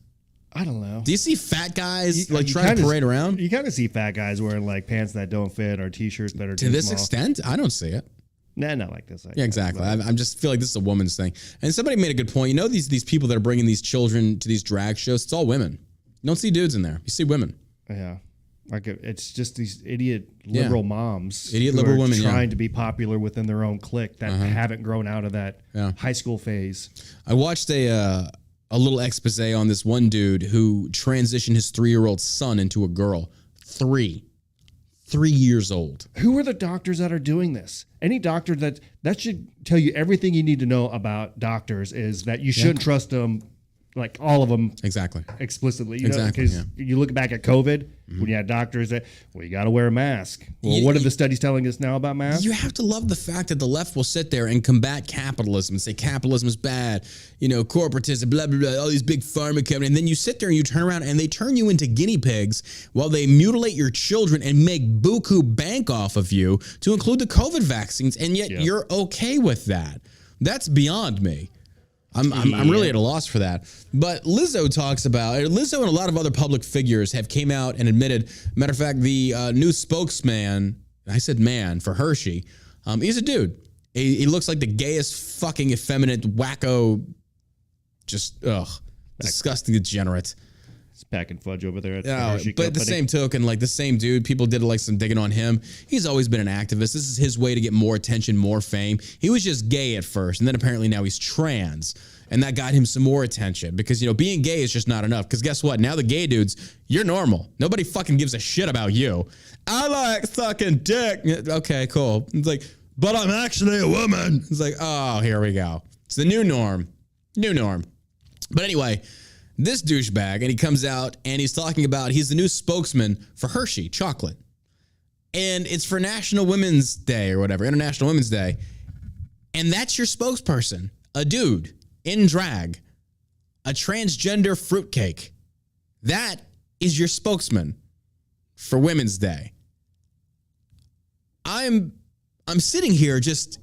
I don't know. Do you see fat guys trying to parade around? You kind of see fat guys wearing pants that don't fit or t-shirts that are too to this small. extent. I don't see it. Nah, not like this. Yeah, exactly. I just feel like this is a woman's thing. And somebody made a good point. These people that are bringing these children to these drag shows, it's all women. You don't see dudes in there. You see women. Yeah. It's just these idiot liberal moms. Idiot liberal women trying to be popular within their own clique that haven't grown out of that high school phase. I watched a little expose on this one dude who transitioned his 3-year-old son into a girl. 3 years old. Who are the doctors that are doing this? Any doctor that should tell you everything you need to know about doctors is that you shouldn't trust them. All of them. Exactly. Explicitly. Because you look back at COVID, when you had doctors that, you got to wear a mask. Well, what are the studies telling us now about masks? You have to love the fact that the left will sit there and combat capitalism and say capitalism is bad, corporatism, blah, blah, blah, all these big pharma companies. And then you sit there and you turn around and they turn you into guinea pigs while they mutilate your children and make buku bank off of you to include the COVID vaccines. And yet you're okay with that. That's beyond me. I'm really at a loss for that. But Lizzo and a lot of other public figures have came out and admitted, matter of fact, the new spokesman, I said man, for Hershey, he's a dude. He looks like the gayest fucking effeminate wacko, just, disgusting degenerate. It's packing fudge over there at the Hershey But company. the same token, the same dude, people did some digging on him. He's always been an activist. This is his way to get more attention, more fame. He was just gay at first, and then apparently now he's trans. And that got him some more attention because, being gay is just not enough. Because guess what? Now the gay dudes, you're normal. Nobody fucking gives a shit about you. I like sucking dick. Okay, cool. It's but I'm actually a woman. It's oh, here we go. It's the new norm. New norm. But anyway, this douchebag, and he comes out and he's talking about he's the new spokesman for Hershey chocolate. And it's for National Women's Day or whatever, International Women's Day. And that's your spokesperson, a dude in drag, a transgender fruitcake. That is your spokesman for Women's Day. I'm sitting here just...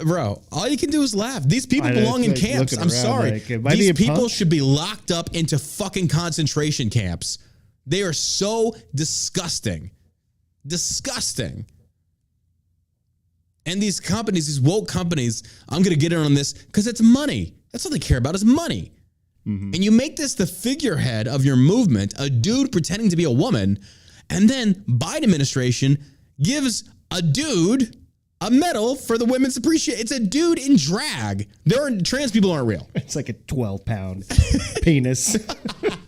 Bro, all you can do is laugh. These people belong in camps. I'm sorry. These people should be locked up into fucking concentration camps. They are so disgusting. Disgusting. And these companies, these woke companies, I'm going to get in on this because it's money. That's all they care about is money. Mm-hmm. And you make this the figurehead of your movement, a dude pretending to be a woman, and then Biden administration gives a dude a medal for the women's appreciation. It's a dude in drag. Trans people aren't real. It's like a 12-pound penis,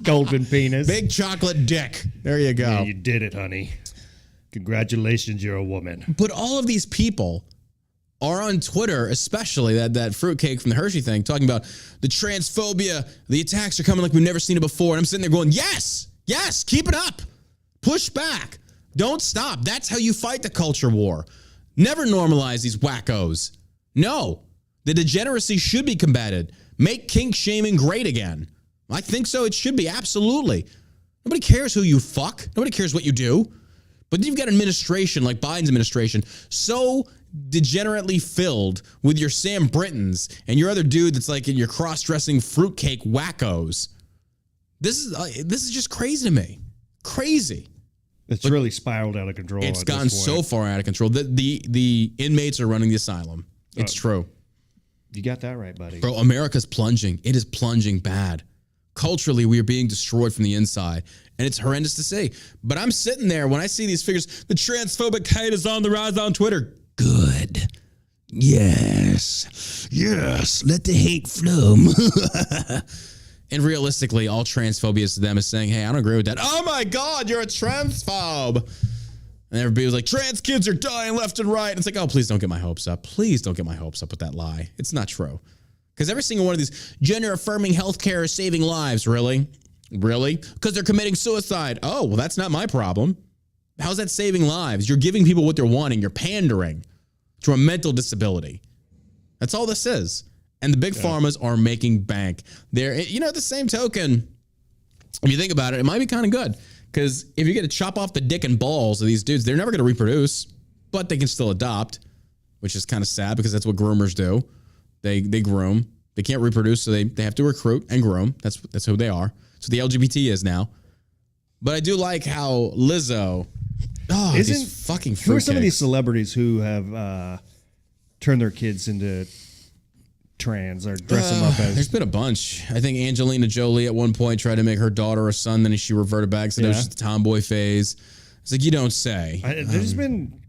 golden penis. Big chocolate dick. There you go. Yeah, you did it, honey. Congratulations, you're a woman. But all of these people are on Twitter, especially that fruitcake from the Hershey thing, talking about the transphobia, the attacks are coming like we've never seen it before. And I'm sitting there going, yes, keep it up. Push back. Don't stop. That's how you fight the culture war. Never normalize these wackos. No. The degeneracy should be combated. Make kink shaming great again. I think so. It should be. Absolutely. Nobody cares who you fuck. Nobody cares what you do. But you've got an administration like Biden's administration so degenerately filled with your Sam Brittons and your other dude that's like in your cross-dressing fruitcake wackos. This is just crazy to me. Crazy. It's really spiraled out of control. It's gotten so far out of control. The inmates are running the asylum. It's true. You got that right, buddy. Bro, America's plunging. It is plunging bad. Culturally, we are being destroyed from the inside, and it's horrendous to see. But I'm sitting there when I see these figures. The transphobic hate is on the rise on Twitter. Good. Yes. Yes. Let the hate flow. And realistically, all transphobia to them is saying, hey, I don't agree with that. Oh my God, you're a transphobe. And everybody was like, trans kids are dying left and right. And it's like, oh, please don't get my hopes up. Please don't get my hopes up with that lie. It's not true. Because every single one of these gender-affirming healthcare is saving lives. Really? Really? Because they're committing suicide. Oh, well, that's not my problem. How's that saving lives? You're giving people what they're wanting. You're pandering to a mental disability. That's all this is. And the big pharmas are making bank. They're, at the same token, if you think about it, it might be kind of good. Because if you get to chop off the dick and balls of these dudes, they're never going to reproduce, but they can still adopt, which is kind of sad because that's what groomers do. They groom. They can't reproduce, so they have to recruit and groom. That's who they are. So the LGBT is now. But I do like how Lizzo, these fucking fruitcakes. Who are some of these celebrities who have turned their kids into trans or dress them up as? There's been a bunch. I think Angelina Jolie at one point tried to make her daughter a son, then she reverted back, so it was just the tomboy phase. It's like, you don't say. There's been,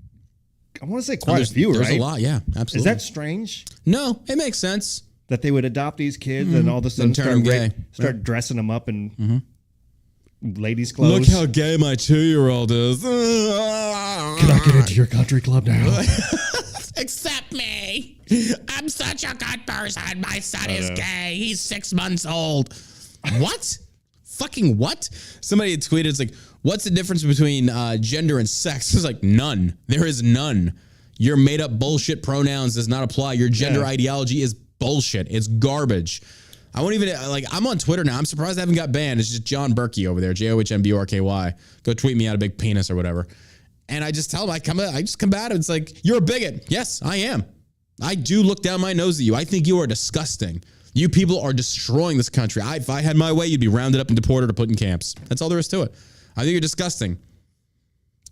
I want to say quite a few, right? There's a lot, yeah, absolutely. Is that strange? No, it makes sense. That they would adopt these kids and all of a sudden start dressing them up in ladies' clothes. Look how gay my 2-year-old is. Can I get into your country club now? Accept me. I'm such a good person. My son is gay. He's 6 months old. What? Fucking what? Somebody had tweeted, it's like, what's the difference between gender and sex? It's like, none. There is none. Your made up bullshit pronouns does not apply. Your gender ideology is bullshit. It's garbage. I won't even, I'm on Twitter now. I'm surprised I haven't got banned. It's just John Berkey over there, JOHNBURKY. Go tweet me out a big penis or whatever. And I just tell him, I just combat him. It's like, you're a bigot. Yes, I am. I do look down my nose at you. I think you are disgusting. You people are destroying this country. If I had my way, you'd be rounded up and deported or put in camps. That's all there is to it. I think you're disgusting.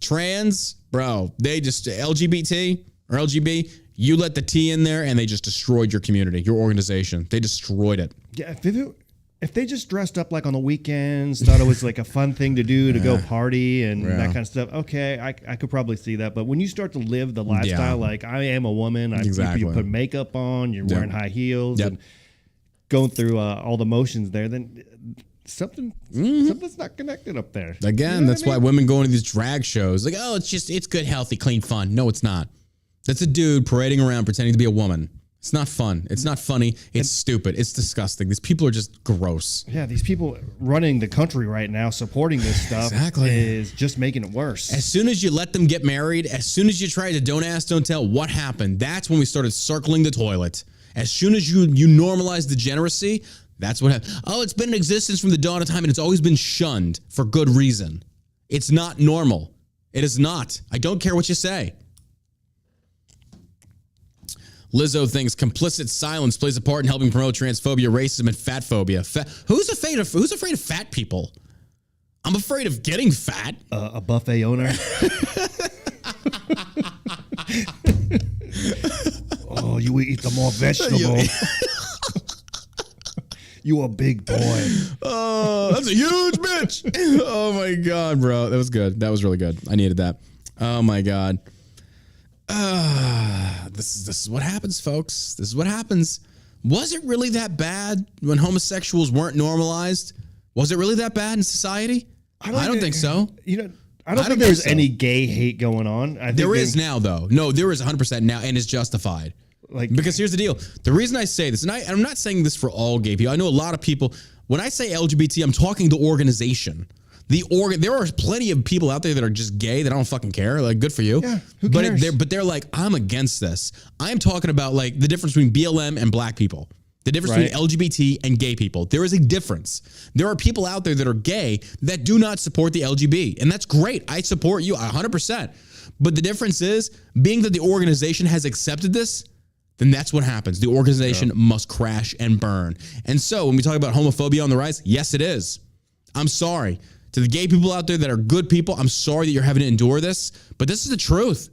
Trans, bro, they just, LGBT or LGB, you let the T in there and they just destroyed your community, your organization. They destroyed it. Yeah, if they just dressed up like on the weekends, thought it was like a fun thing to do to go party and that kind of stuff, okay, I could probably see that. But when you start to live the lifestyle, like I am a woman, you put makeup on, you're wearing high heels and going through all the motions there, then something's not connected up there. Again, that's why women go into these drag shows. Like, oh, it's good, healthy, clean fun. No, it's not. That's a dude parading around pretending to be a woman. It's not fun. It's not funny. It's stupid. It's disgusting. These people are just gross. Yeah, these people running the country right now, supporting this stuff is just making it worse. As soon as you let them get married, as soon as you try to don't ask, don't tell, what happened? That's when we started circling the toilet. As soon as you normalize degeneracy, that's what happened. Oh, it's been in existence from the dawn of time, and it's always been shunned for good reason. It's not normal. It is not. I don't care what you say. Lizzo thinks complicit silence plays a part in helping promote transphobia, racism, and fat phobia. Who's afraid of fat people? I'm afraid of getting fat. A buffet owner. Oh, you eat the more vegetable. You a big boy. Oh, that's a huge bitch. Oh my God, bro. That was good. That was really good. I needed that. Oh my God. This is what happens, folks. This is what happens. Was it really that bad when homosexuals weren't normalized? Was it really that bad in society? I don't think so. I don't think there's any gay hate going on. There is now, though. No, there is 100% now, and it's justified. Because here's the deal. The reason I say this, and I'm not saying this for all gay people. I know a lot of people, when I say LGBT, I'm talking the organization. There are plenty of people out there that are just gay that I don't fucking care. Like, good for you. Yeah, who cares? But they're like, I'm against this. I'm talking about like the difference between BLM and black people. The difference between LGBT and gay people. There is a difference. There are people out there that are gay that do not support the LGBT. And that's great. I support you 100%. But the difference is, being that the organization has accepted this, then that's what happens. The organization must crash and burn. And so when we talk about homophobia on the rise, yes, it is. I'm sorry. To the gay people out there that are good people, I'm sorry that you're having to endure this. But this is the truth.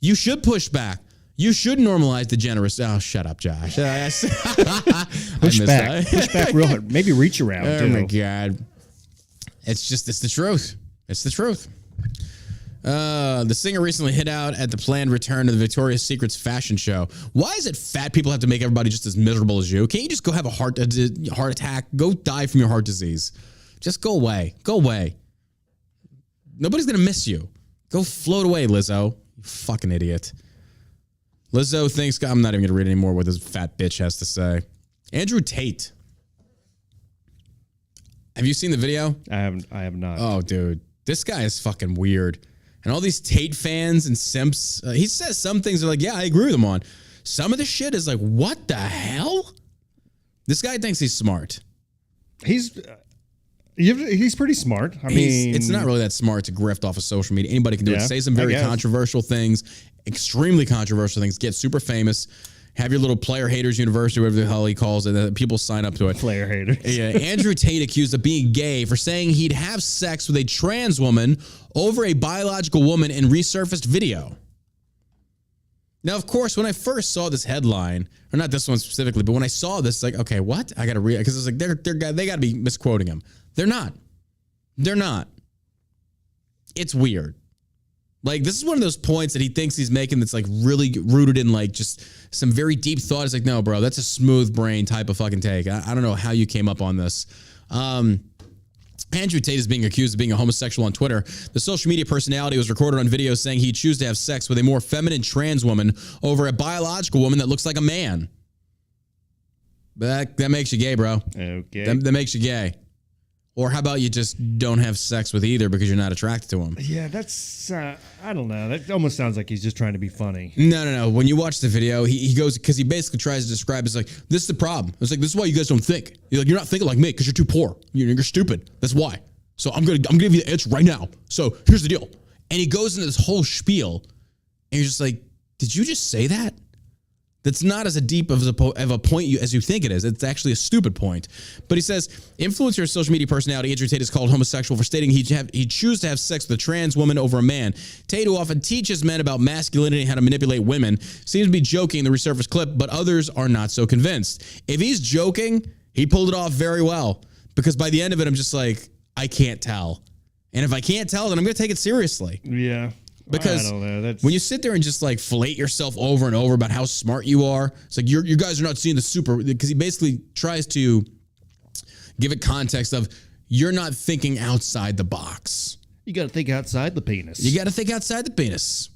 You should push back. You should normalize the generous. Oh, shut up, Josh. Push back. Push back real hard. Maybe reach around. Oh, my God. It's the truth. It's the truth. The singer recently hit out at the planned return of the Victoria's Secret's fashion show. Why is it fat people have to make everybody just as miserable as you? Can't you just go have a heart attack? Go die from your heart disease. Just go away. Go away. Nobody's going to miss you. Go float away, Lizzo. You fucking idiot. Lizzo thinks... I'm not even going to read anymore what this fat bitch has to say. Andrew Tate. Have you seen the video? I have not. Oh, dude. This guy is fucking weird. And all these Tate fans and simps, he says some things are like, yeah, I agree with him on. Some of the shit is like, what the hell? This guy thinks he's smart. He's pretty smart. I mean, it's not really that smart to grift off of social media. Anybody can do it. Say some very controversial things, extremely controversial things, get super famous, have your little player haters university, whatever the hell he calls it. People sign up to it. Player haters. Yeah. Andrew Tate accused of being gay for saying he'd have sex with a trans woman over a biological woman in resurfaced video. Now, of course, when I first saw this headline, or not this one specifically, but when I saw this, like, okay, what? I got to read it because it's like they got to be misquoting him. They're not. They're not. It's weird. Like, this is one of those points that he thinks he's making that's like really rooted in like just some very deep thought. It's like, no, bro, that's a smooth brain type of fucking take. I don't know how you came up on this. Andrew Tate is being accused of being a homosexual on Twitter. The social media personality was recorded on video saying he'd choose to have sex with a more feminine trans woman over a biological woman that looks like a man. That makes you gay, bro. Okay. That makes you gay. Or how about you just don't have sex with either because you're not attracted to him? Yeah, that's, I don't know. That almost sounds like he's just trying to be funny. No. When you watch the video, he goes, because he basically tries to describe it as like, this is the problem. It's like, this is why you guys don't think. You're like, you're not thinking like me because you're too poor. You're stupid. That's why. So I'm gonna give you the answer right now. So here's the deal. And he goes into this whole spiel, and you're just like, did you just say that? That's not as deep of a point as you think it is. It's actually a stupid point. But he says, influencer and social media personality Andrew Tate is called homosexual for stating he'd choose to have sex with a trans woman over a man. Tate, who often teaches men about masculinity and how to manipulate women, seems to be joking in the resurfaced clip, but others are not so convinced. If he's joking, he pulled it off very well. Because by the end of it, I'm just like, I can't tell. And if I can't tell, then I'm going to take it seriously. Yeah. Because I don't know. When you sit there and just like flate yourself over and over about how smart you are, it's like you guys are not seeing the super, because he basically tries to give it context of you're not thinking outside the box. You got to think outside the penis. You got to think outside the penis.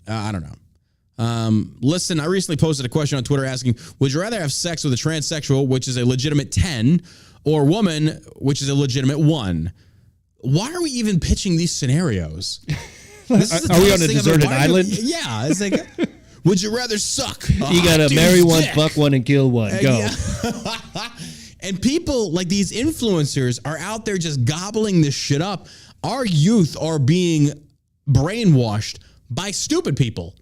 I don't know. Listen, I recently posted a question on Twitter asking, would you rather have sex with a transsexual, which is a legitimate 10, or a woman, which is a legitimate 1? Why are we even pitching these scenarios? Are we on a deserted island? Yeah. It's like, would you rather suck? You got to marry one, fuck one, and kill one. Go. Yeah. And people like these influencers are out there just gobbling this shit up. Our youth are being brainwashed by stupid people.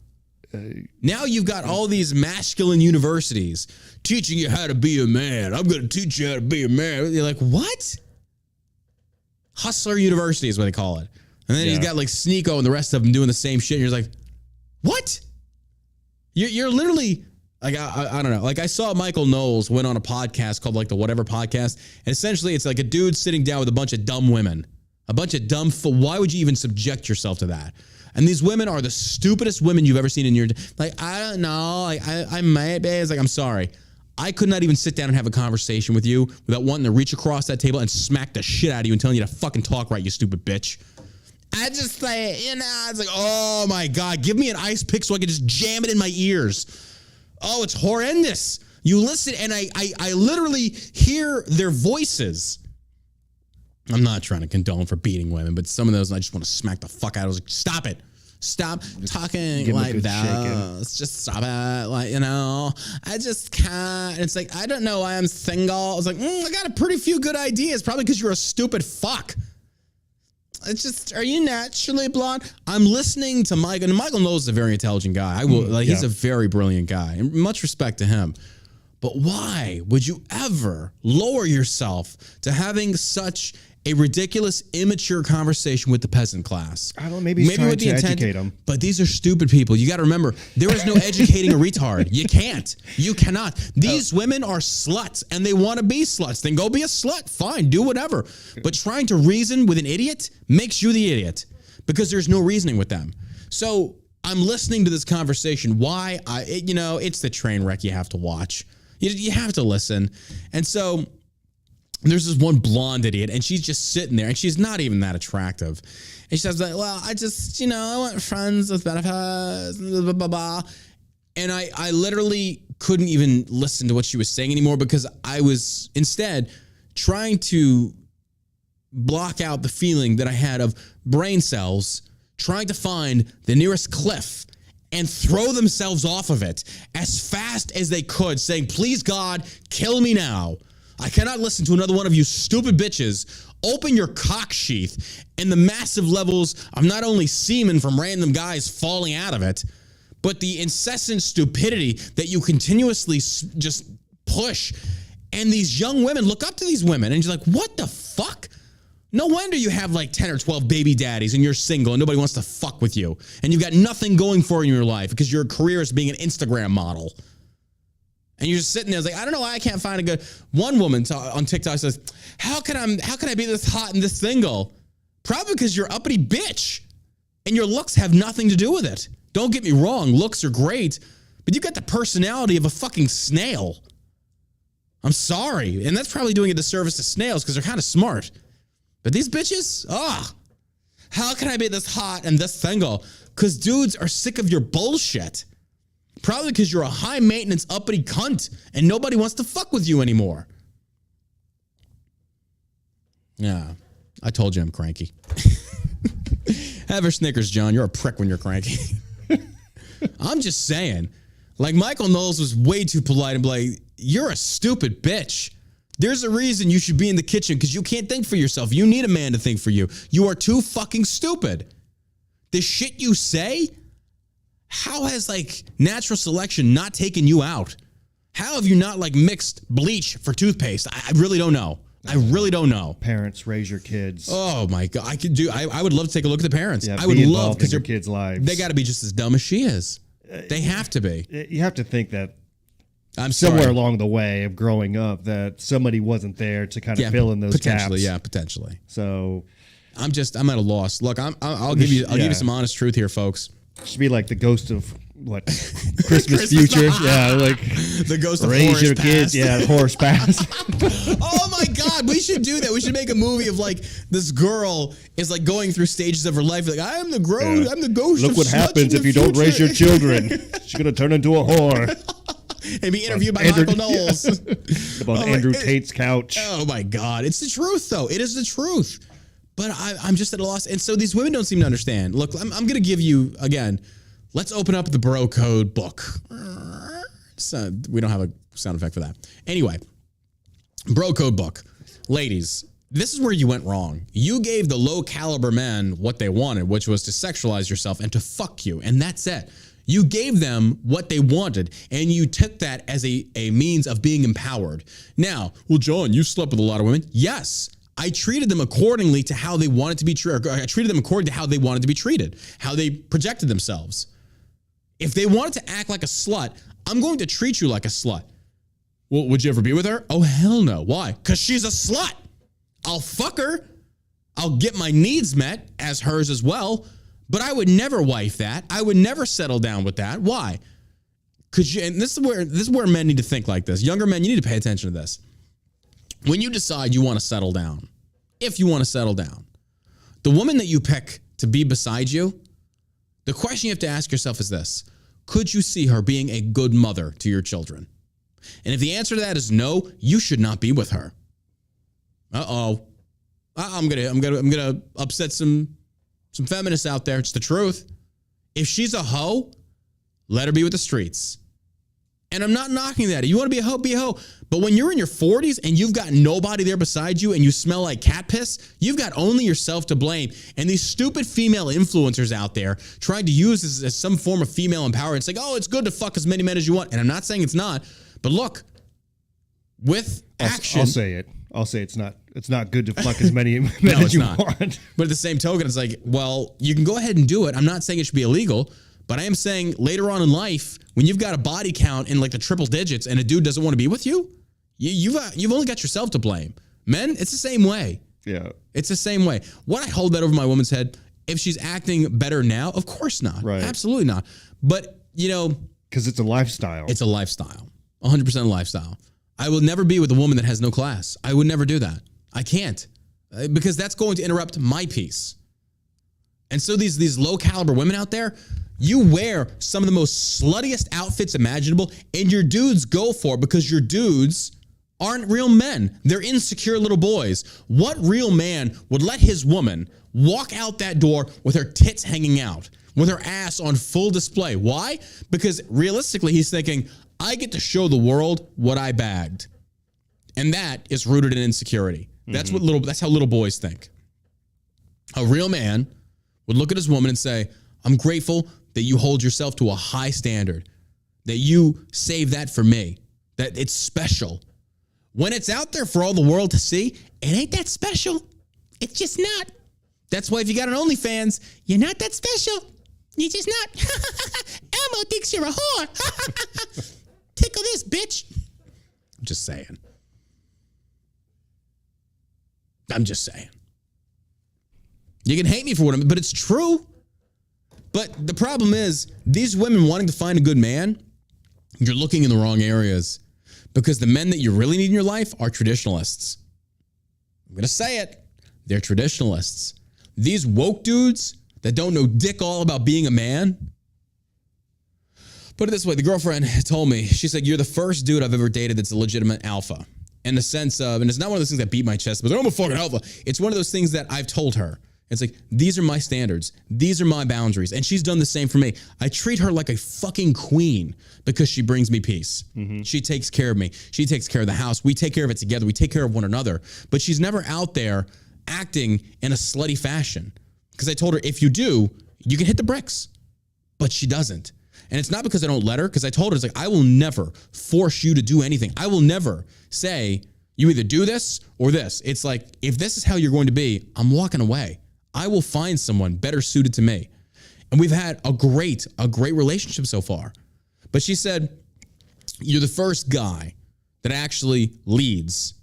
Now you've got all these masculine universities teaching you how to be a man. I'm going to teach you how to be a man. You're like, what? Hustler University is what they call it. And then he's got like Sneeko and the rest of them doing the same shit. And you're like, what? You're literally like, I don't know. Like I saw Michael Knowles went on a podcast called like the Whatever Podcast. And essentially it's like a dude sitting down with a bunch of dumb women, a bunch of dumb. Why would you even subject yourself to that? And these women are the stupidest women you've ever seen in your, like, I don't know. Like I might be. It's like, I'm sorry. I could not even sit down and have a conversation with you without wanting to reach across that table and smack the shit out of you and telling you to fucking talk right, you stupid bitch. I just say, it's like, oh my God, give me an ice pick so I can just jam it in my ears. Oh, it's horrendous. You listen and I literally hear their voices. I'm not trying to condone for beating women, but some of those I just want to smack the fuck out. I was like, stop it. Stop talking like that. Let's just stop it. Like, I just can't. It's like, I don't know why I'm single. I was like, I got a pretty few good ideas. Probably because you're a stupid fuck. It's just, are you naturally blonde? I'm listening to Michael, and Michael knows a very intelligent guy. He's a very brilliant guy, and much respect to him. But why would you ever lower yourself to having such a ridiculous, immature conversation with the peasant class? I don't know, maybe he's trying to educate them. But these are stupid people. You got to remember, there is no educating a retard. You can't. You cannot. These women are sluts, and they want to be sluts. Then go be a slut. Fine, do whatever. But trying to reason with an idiot makes you the idiot, because there's no reasoning with them. So I'm listening to this conversation. Why? It's the train wreck you have to watch. You have to listen. And so there's this one blonde idiot, and she's just sitting there, and she's not even that attractive. And she says, well, I just, I want friends with benefits, blah, blah, blah. And I literally couldn't even listen to what she was saying anymore, because I was instead trying to block out the feeling that I had of brain cells trying to find the nearest cliff and throw themselves off of it as fast as they could, saying, please, God, kill me now. I cannot listen to another one of you stupid bitches open your cock sheath and the massive levels of not only semen from random guys falling out of it, but the incessant stupidity that you continuously just push. And these young women look up to these women, and you're like, what the fuck? No wonder you have like 10 or 12 baby daddies and you're single and nobody wants to fuck with you. And you've got nothing going for you in your life because your career is being an Instagram model. And you're just sitting there like, I don't know why I can't find a good... One woman on TikTok says, how can I be this hot and this single? Probably because you're uppity bitch. And your looks have nothing to do with it. Don't get me wrong, looks are great, but you got the personality of a fucking snail. I'm sorry. And that's probably doing a disservice to snails because they're kind of smart. But these bitches, how can I be this hot and this single? Because dudes are sick of your bullshit. Probably because you're a high-maintenance, uppity cunt, and nobody wants to fuck with you anymore. Yeah, I told you I'm cranky. Have a Snickers, John. You're a prick when you're cranky. I'm just saying. Like, Michael Knowles was way too polite and be like, you're a stupid bitch. There's a reason you should be in the kitchen because you can't think for yourself. You need a man to think for you. You are too fucking stupid. The shit you say, how has like natural selection not taken you out? How have you not like mixed bleach for toothpaste? I really don't know. I really don't know. Parents, raise your kids. Oh my God. I would love to take a look at the parents. Yeah, I would love because your kids' lives. They got to be just as dumb as she is. They have to be. You have to think that I'm somewhere along the way of growing up that somebody wasn't there to kind of fill in those gaps. Yeah, potentially. So I'm at a loss. Look, I'll give you some honest truth here, folks. Should be like the ghost of what Christmas future. Yeah, like the ghost of raise your past. kids. Yeah, horse past. Oh my God, we should do that. We should make a movie of like this girl is like going through stages of her life. Like I'm the ghost. Look of what happens if you don't raise your children. She's gonna turn into a whore. And be interviewed by Michael Knowles about Andrew Tate's couch. Oh my God, it's the truth though. It is the truth. But I'm just at a loss. And so these women don't seem to understand. Look, I'm going to give you, again, let's open up the bro code book. So we don't have a sound effect for that. Anyway, bro code book. Ladies, this is where you went wrong. You gave the low caliber men what they wanted, which was to sexualize yourself and to fuck you. And that's it. You gave them what they wanted, and you took that as a means of being empowered. Now, well, John, you slept with a lot of women. Yes. I treated them accordingly to how they wanted to be treated. I treated them according to how they wanted to be treated, how they projected themselves. If they wanted to act like a slut, I'm going to treat you like a slut. Well, would you ever be with her? Oh, hell no. Why? Because she's a slut. I'll fuck her. I'll get my needs met as hers as well. But I would never wife that. I would never settle down with that. Why? And this is where men need to think like this. Younger men, you need to pay attention to this. When you decide you want to settle down, if you want to settle down, the woman that you pick to be beside you, the question you have to ask yourself is this: could you see her being a good mother to your children? And if the answer to that is no, you should not be with her. Uh-oh. I'm gonna upset some feminists out there. It's the truth. If she's a hoe, let her be with the streets. And I'm not knocking that. If you want to be a hoe, be a hoe. But when you're in your 40s and you've got nobody there beside you and you smell like cat piss, you've got only yourself to blame. And these stupid female influencers out there trying to use this as some form of female empowerment. It's like, oh, it's good to fuck as many men as you want. And I'm not saying it's not. But look, with action. I'll say it. I'll say it's not. It's not good to fuck as many men as you want. But at the same token, it's like, well, you can go ahead and do it. I'm not saying it should be illegal. But I am saying later on in life, when you've got a body count in like the triple digits and a dude doesn't want to be with you, you've only got yourself to blame. Men, it's the same way. Yeah. It's the same way. Would I hold that over my woman's head? If she's acting better now, of course not. Right. Absolutely not. But, because it's a lifestyle. It's a lifestyle. 100% a lifestyle. I will never be with a woman that has no class. I would never do that. I can't. Because that's going to interrupt my peace. And so these low caliber women out there, you wear some of the most sluttiest outfits imaginable, and your dudes go for it because your dudes aren't real men. They're insecure little boys. What real man would let his woman walk out that door with her tits hanging out, with her ass on full display? Why? Because realistically, he's thinking, I get to show the world what I bagged. And that is rooted in insecurity. That's how little boys think. A real man would look at his woman and say, I'm grateful that you hold yourself to a high standard, that you save that for me, that it's special. When it's out there for all the world to see, it ain't that special. It's just not. That's why if you got an OnlyFans, you're not that special. You're just not. Elmo thinks you're a whore. Tickle this, bitch. I'm just saying. You can hate me for what I'm, but it's true. But the problem is, these women wanting to find a good man, you're looking in the wrong areas. Because the men that you really need in your life are traditionalists. I'm going to say it. They're traditionalists. These woke dudes that don't know dick all about being a man. Put it this way, the girlfriend told me, she said, you're the first dude I've ever dated that's a legitimate alpha. In the sense of, and it's not one of those things that beat my chest, but I'm a fucking alpha. It's one of those things that I've told her. It's like, these are my standards. These are my boundaries. And she's done the same for me. I treat her like a fucking queen because she brings me peace. Mm-hmm. She takes care of me. She takes care of the house. We take care of it together. We take care of one another. But she's never out there acting in a slutty fashion. Because I told her, if you do, you can hit the bricks. But she doesn't. And it's not because I don't let her, because I told her, it's like, I will never force you to do anything. I will never say, you either do this or this. It's like, if this is how you're going to be, I'm walking away. I will find someone better suited to me. And we've had a great relationship so far. But she said, you're the first guy that actually leads,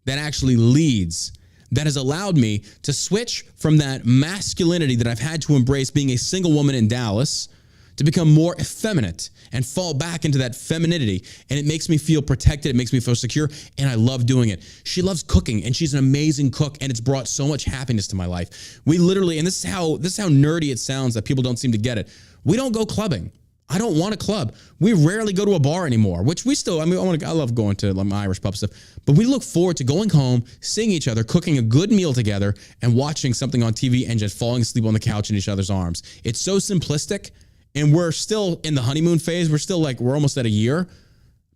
that has allowed me to switch from that masculinity that I've had to embrace being a single woman in Dallas to become more effeminate and fall back into that femininity. And it makes me feel protected. It makes me feel secure. And I love doing it. She loves cooking and she's an amazing cook. And it's brought so much happiness to my life. We literally, and this is how nerdy it sounds that people don't seem to get it. We don't go clubbing. I don't want a club. We rarely go to a bar anymore, which we still, I love going to like my Irish pub stuff, but we look forward to going home, seeing each other, cooking a good meal together and watching something on TV and just falling asleep on the couch in each other's arms. It's so simplistic. And we're still in the honeymoon phase. We're almost at a year.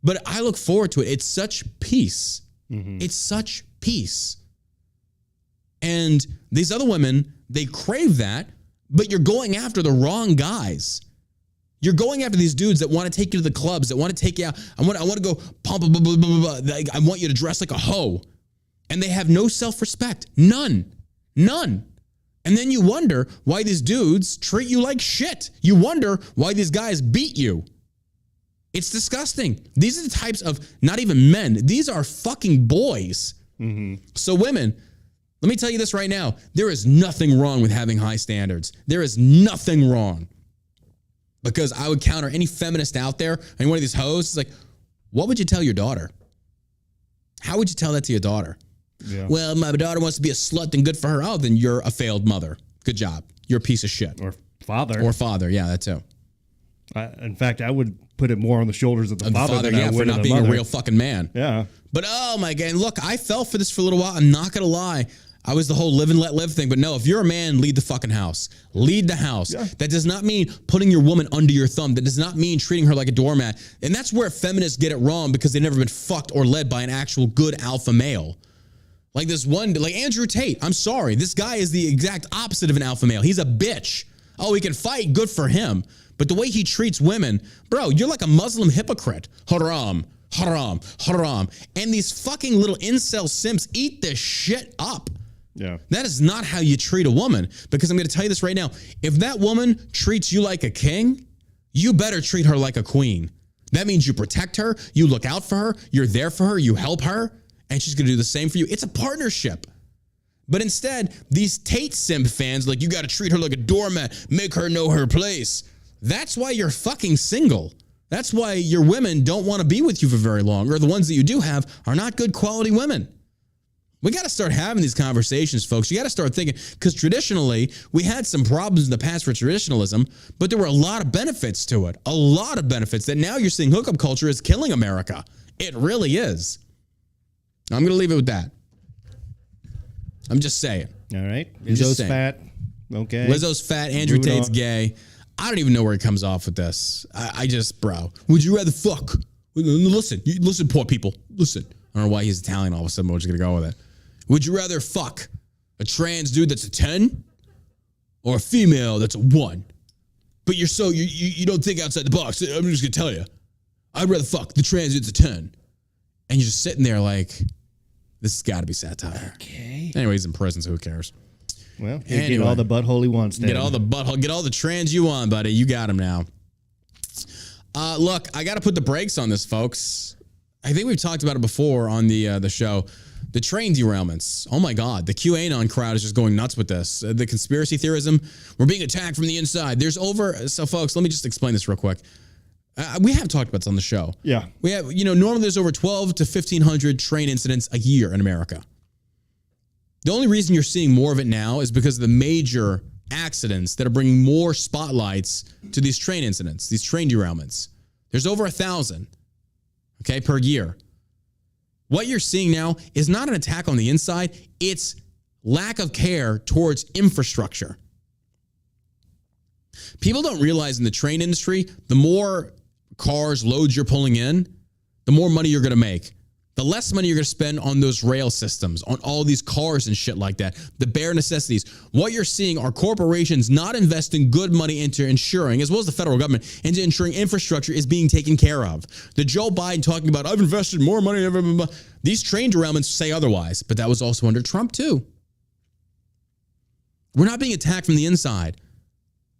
But I look forward to it. It's such peace. Mm-hmm. It's such peace. And these other women, they crave that, but you're going after the wrong guys. You're going after these dudes that want to take you to the clubs, that want to take you out. I want to go pump, blah, blah, blah, blah, blah. I want you to dress like a hoe. And they have no self-respect. None. And then you wonder why these dudes treat you like shit. You wonder why these guys beat you. It's disgusting. These are the types of, not even men, these are fucking boys. Mm-hmm. So women, let me tell you this right now. There is nothing wrong with having high standards. There is nothing wrong. Because I would counter any feminist out there, any one of these hoes, it's like, what would you tell your daughter? How would you tell that to your daughter? Yeah. Well, my daughter wants to be a slut and good for her. Oh, then you're a failed mother. Good job. You're a piece of shit. Or father. Yeah, that too. In fact, I would put it more on the shoulders of the father than I would for not being a real fucking man. Yeah. But oh my God, and look, I fell for this for a little while. I'm not gonna lie. I was the whole live and let live thing. But no, if you're a man, lead the fucking house. Lead the house. Yeah. That does not mean putting your woman under your thumb. That does not mean treating her like a doormat. And that's where feminists get it wrong because they've never been fucked or led by an actual good alpha male. Like this one, like Andrew Tate. I'm sorry. This guy is the exact opposite of an alpha male. He's a bitch. Oh, he can fight. Good for him. But the way he treats women, bro, you're like a Muslim hypocrite. Haram, haram, haram. And these fucking little incel simps eat this shit up. Yeah. That is not how you treat a woman. Because I'm going to tell you this right now. If that woman treats you like a king, you better treat her like a queen. That means you protect her, you look out for her, you're there for her, you help her, and she's going to do the same for you. It's a partnership. But instead, these Tate simp fans, like, you got to treat her like a doormat, make her know her place. That's why you're fucking single. That's why your women don't want to be with you for very long, or the ones that you do have are not good quality women. We got to start having these conversations, folks. You got to start thinking, because traditionally, we had some problems in the past for traditionalism, but there were a lot of benefits to it. A lot of benefits that now you're seeing hookup culture is killing America. It really is. I'm going to leave it with that. I'm just saying. All right. Lizzo's fat. Okay. Lizzo's fat. Andrew Tate's gay. I don't even know where he comes off with this. I just, bro. Would you rather fuck? Listen, poor people. Listen. I don't know why he's Italian all of a sudden, but we're just going to go with it. Would you rather fuck a trans dude that's a 10 or a female that's a 1? But you don't think outside the box. I'm just going to tell you. I'd rather fuck the trans dude's a 10. And you're just sitting there like, this has got to be satire. Okay. Anyway, he's in prison, so who cares? Well, get all the butthole he wants. Then. Get all the trans you want, buddy. You got him now. Look, I got to put the brakes on this, folks. I think we've talked about it before on the show. The train derailments. Oh my God, the QAnon crowd is just going nuts with this. The conspiracy theorism. We're being attacked from the inside. So folks, let me just explain this real quick. We have talked about this on the show. Yeah. We have, normally there's over 12 to 1,500 train incidents a year in America. The only reason you're seeing more of it now is because of the major accidents that are bringing more spotlights to these train incidents, these train derailments. There's over 1,000, okay, per year. What you're seeing now is not an attack on the inside. It's lack of care towards infrastructure. People don't realize in the train industry, the more cars, loads you're pulling in, the more money you're going to make. The less money you're going to spend on those rail systems, on all these cars and shit like that, the bare necessities. What you're seeing are corporations not investing good money into ensuring, as well as the federal government, into ensuring infrastructure is being taken care of. The Joe Biden talking about, I've invested more money. Blah, blah, blah. These train derailments say otherwise, but that was also under Trump too. We're not being attacked from the inside.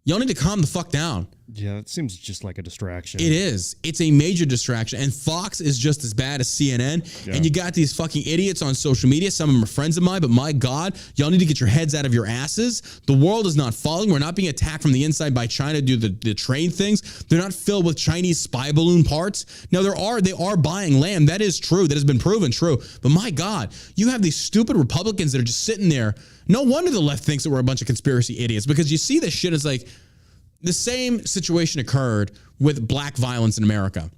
Y'all need to calm the fuck down. Yeah, it seems just like a distraction. It is. It's a major distraction. And Fox is just as bad as CNN. Yeah. And you got these fucking idiots on social media. Some of them are friends of mine, but my God, y'all need to get your heads out of your asses. The world is not falling. We're not being attacked from the inside by China to do the train things. They're not filled with Chinese spy balloon parts. Now, they are buying land. That is true. That has been proven true. But my God, you have these stupid Republicans that are just sitting there. No wonder the left thinks that we're a bunch of conspiracy idiots, because you see this shit as like, the same situation occurred with black violence in America.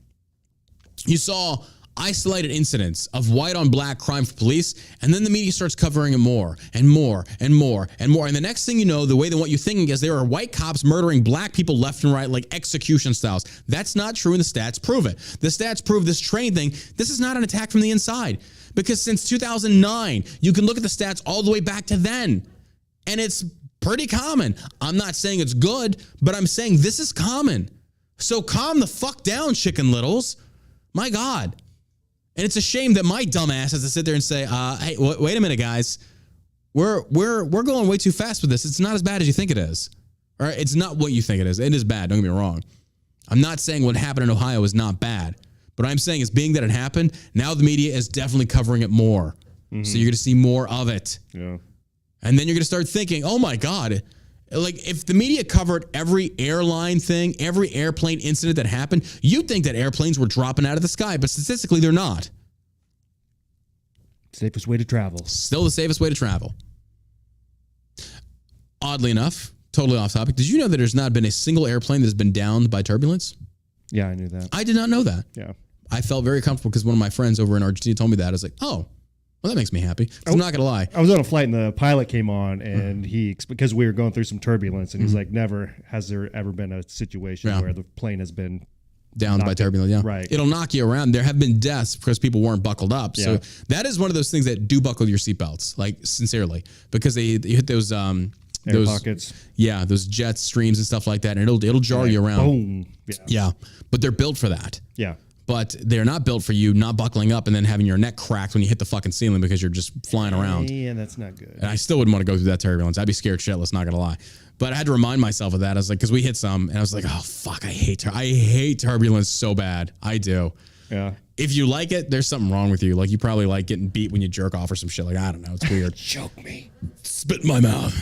You saw isolated incidents of white on black crime for police, and then the media starts covering it more and more and more and more. And the next thing you know, the way they want you thinking is there are white cops murdering black people left and right like execution styles. That's not true, and the stats prove it. The stats prove this train thing, this is not an attack from the inside. Because since 2009, you can look at the stats all the way back to then, and it's pretty common. I'm not saying it's good, but I'm saying this is common. So calm the fuck down, Chicken Littles. My God. And it's a shame that my dumb ass has to sit there and say, hey, wait a minute, guys. We're going way too fast with this. It's not as bad as you think it is. All right, it's not what you think it is. It is bad, don't get me wrong. I'm not saying what happened in Ohio is not bad. But what I'm saying is, being that it happened, now the media is definitely covering it more. Mm-hmm. So you're going to see more of it. Yeah. And then you're going to start thinking, oh my God, like if the media covered every airline thing, every airplane incident that happened, you'd think that airplanes were dropping out of the sky, but statistically they're not. Safest way to travel. Still the safest way to travel. Oddly enough, totally off topic, did you know that there's not been a single airplane that has been downed by turbulence? Yeah, I knew that. I did not know that. Yeah. I felt very comfortable because one of my friends over in Argentina told me that. I was like, oh, Well, that makes me happy. I'm not gonna lie. I was on a flight and the pilot came on and because we were going through some turbulence and he's like, never has there ever been a situation where the plane has been downed by turbulence. Yeah, right. It'll knock you around. There have been deaths because people weren't buckled up. Yeah. So that is one of those things that do buckle your seatbelts, like sincerely, because they hit those air pockets. Yeah, those jet streams and stuff like that, and it'll jar you around. Boom. Yeah, but they're built for that. Yeah. But they're not built for you not buckling up and then having your neck cracked when you hit the fucking ceiling because you're just flying around. Yeah, that's not good. And I still wouldn't want to go through that turbulence. I'd be scared shitless, not gonna lie. But I had to remind myself of that. I was like, because we hit some, and I was like, oh fuck, I hate turbulence so bad. I do. Yeah. If you like it, there's something wrong with you. Like you probably like getting beat when you jerk off or some shit. Like I don't know, it's weird. Choke me. Spit in my mouth.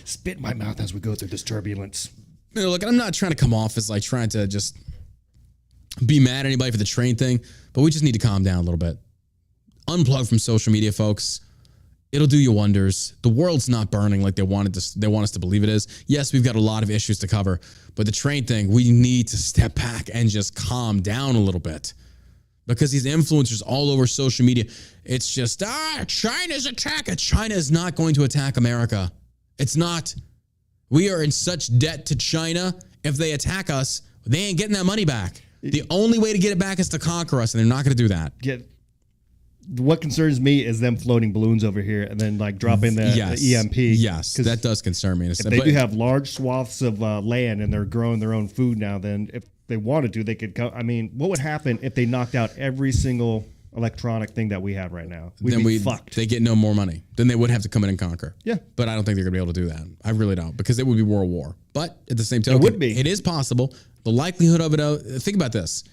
Spit in my mouth as we go through this turbulence. You know, look, I'm not trying to come off as like trying to just be mad at anybody for the train thing, but we just need to calm down a little bit. Unplug from social media, folks. It'll do you wonders. The world's not burning like they want us to believe it is. Yes, we've got a lot of issues to cover, but the train thing, we need to step back and just calm down a little bit. Because these influencers all over social media, it's just, China's attacking. China is not going to attack America. It's not. We are in such debt to China. If they attack us, they ain't getting that money back. The only way to get it back is to conquer us, and they're not going to do that. What concerns me is them floating balloons over here and then like dropping the EMP. Yes, that does concern me. If they do have large swaths of land and they're growing their own food now, then if they wanted to, they could come. I mean, what would happen if they knocked out every single electronic thing that we have right now? We'd be fucked. They get no more money. Then they would have to come in and conquer. Yeah. But I don't think they're going to be able to do that. I really don't, because it would be world war. But at the same token, it would be. It is possible. The likelihood of it, think about this.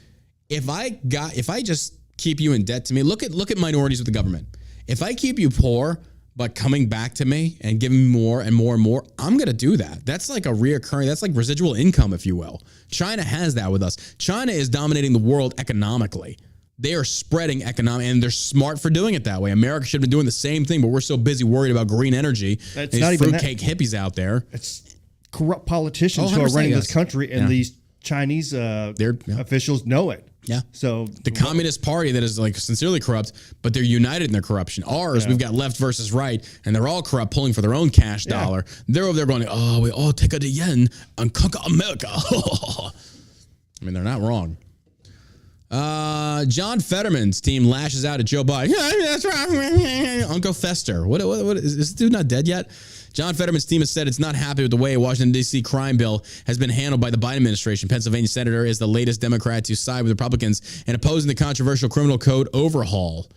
If I just keep you in debt to me, look at minorities with the government. If I keep you poor, but coming back to me and giving me more and more and more, I'm going to do that. That's like a reoccurring, that's like residual income, if you will. China has that with us. China is dominating the world economically. They are spreading economic, and they're smart for doing it that way. America should have been doing the same thing, but we're so busy worried about green energy. It's these not even fruitcake hippies out there. It's corrupt politicians who are running this country, and these Chinese officials know it. Yeah. So the Communist Party that is like sincerely corrupt, but they're united in their corruption. Ours, we've got left versus right, and they're all corrupt, pulling for their own cash dollar. They're over there going, "Oh, we all take the yen and conquer America." I mean, they're not wrong. John Fetterman's team lashes out at Joe Biden. That's right, Uncle Fester. What is this dude not dead yet? John Fetterman's team has said it's not happy with the way a Washington, D.C. crime bill has been handled by the Biden administration. Pennsylvania senator is the latest Democrat to side with Republicans in opposing the controversial criminal code overhaul.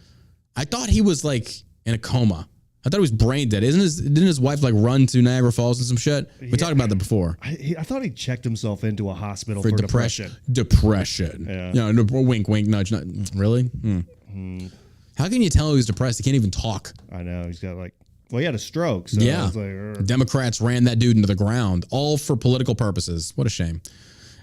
I thought he was like in a coma. I thought he was brain dead. Didn't his wife like run to Niagara Falls and some shit? We talked about that before. I thought he checked himself into a hospital for depression. Depression. Yeah. No, wink, wink, nudge. Really? How can you tell he's depressed? He can't even talk. I know. He's got he had a stroke. So yeah. I was like, Democrats ran that dude into the ground, all for political purposes. What a shame.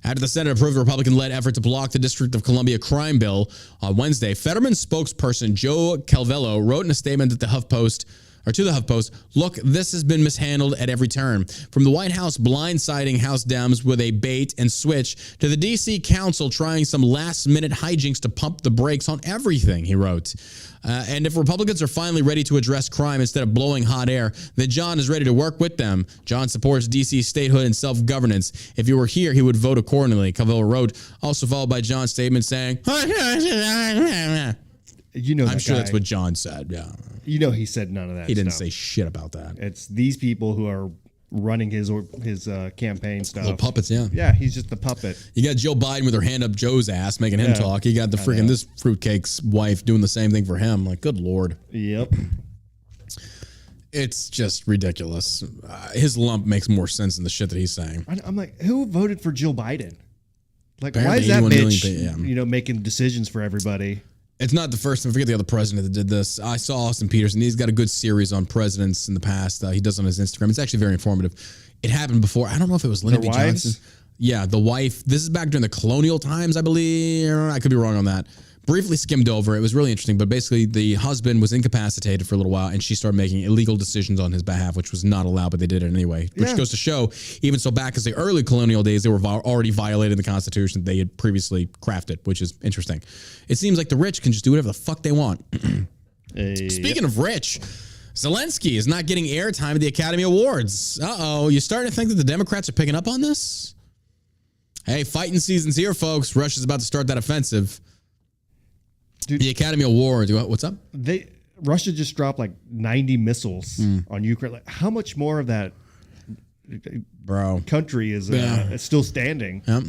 After the Senate approved a Republican-led effort to block the District of Columbia crime bill on Wednesday, Fetterman's spokesperson, Joe Calvello, wrote in a statement to the HuffPost, look, this has been mishandled at every turn. From the White House blindsiding House Dems with a bait and switch to the D.C. Council trying some last-minute hijinks to pump the brakes on everything, he wrote. And if Republicans are finally ready to address crime instead of blowing hot air, then John is ready to work with them. John supports D.C. statehood and self-governance. If he were here, he would vote accordingly, Calvello wrote, also followed by John's statement saying, I'm sure that's what John said, yeah. He said none of that. He didn't say shit about that. It's these people who are running his campaign stuff. Little puppets, yeah. Yeah, he's just the puppet. You got Joe Biden with her hand up Joe's ass, making him talk. You got the freaking this fruitcake's wife doing the same thing for him. Like, good Lord. Yep. It's just ridiculous. His lump makes more sense than the shit that he's saying. I'm like, who voted for Joe Biden? Like, Apparently why is that bitch, making decisions for everybody? It's not the first time. I forget the other president that did this. I saw Austin Peterson. He's got a good series on presidents in the past. He does on his Instagram. It's actually very informative. It happened before. I don't know if it was Lyndon B. Johnson. Yeah, the wife. This is back during the colonial times, I believe. I could be wrong on that. Briefly skimmed over. It was really interesting. But basically, the husband was incapacitated for a little while, and she started making illegal decisions on his behalf, which was not allowed, but they did it anyway. Which goes to show, even so back as the early colonial days, they were already violating the Constitution they had previously crafted, which is interesting. It seems like the rich can just do whatever the fuck they want. Speaking of rich, Zelensky is not getting airtime at the Academy Awards. Uh-oh. You starting to think that the Democrats are picking up on this? Hey, fighting season's here, folks. Russia's about to start that offensive. Dude, the Academy Awards. What's up? Russia just dropped like 90 missiles on Ukraine. Like, how much more of that country is still standing? Yep.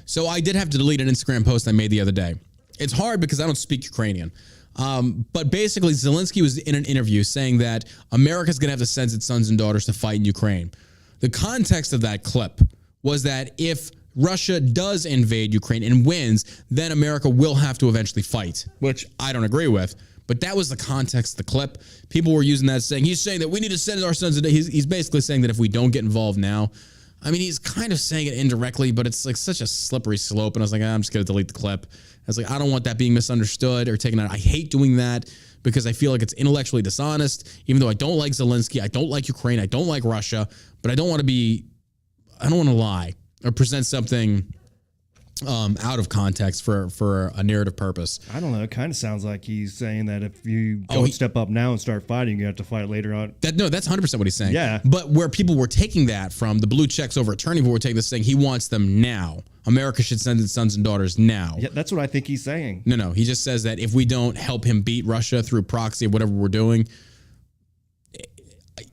So I did have to delete an Instagram post I made the other day. It's hard because I don't speak Ukrainian. But basically, Zelensky was in an interview saying that America's going to have to send its sons and daughters to fight in Ukraine. The context of that clip was that if Russia does invade Ukraine and wins, then America will have to eventually fight, which I don't agree with. But that was the context of the clip. People were using that saying, he's saying that we need to send our sons. He's basically saying that if we don't get involved now, I mean, he's kind of saying it indirectly, but it's like such a slippery slope. And I was like, I'm just going to delete the clip. I was like, I don't want that being misunderstood or taken out. I hate doing that because I feel like it's intellectually dishonest, even though I don't like Zelensky, I don't like Ukraine, I don't like Russia, but I don't want to lie or present something out of context for a narrative purpose. I don't know. It kind of sounds like he's saying that if you don't step up now and start fighting, you have to fight later on. That's 100% what he's saying. Yeah. But where people were taking that from, the blue checks over attorney were taking this saying he wants them now. America should send its sons and daughters now. Yeah, that's what I think he's saying. No. He just says that if we don't help him beat Russia through proxy or whatever we're doing,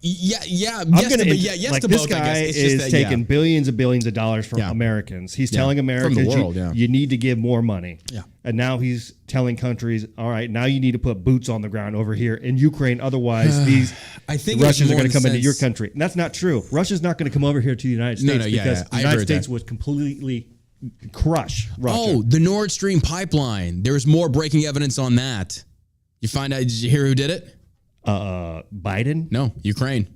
yes like to this both, guy It's is just taking billions and billions of dollars from Americans. He's telling Americans from the world, you need to give more money. Yeah. And now he's telling countries, all right, now you need to put boots on the ground over here in Ukraine. Otherwise, the Russians are going to come into your country. And that's not true. Russia's not going to come over here to the United States because the United States would completely crush Russia. Oh, the Nord Stream pipeline. There's more breaking evidence on that. You find out, did you hear who did it? Biden? No, Ukraine.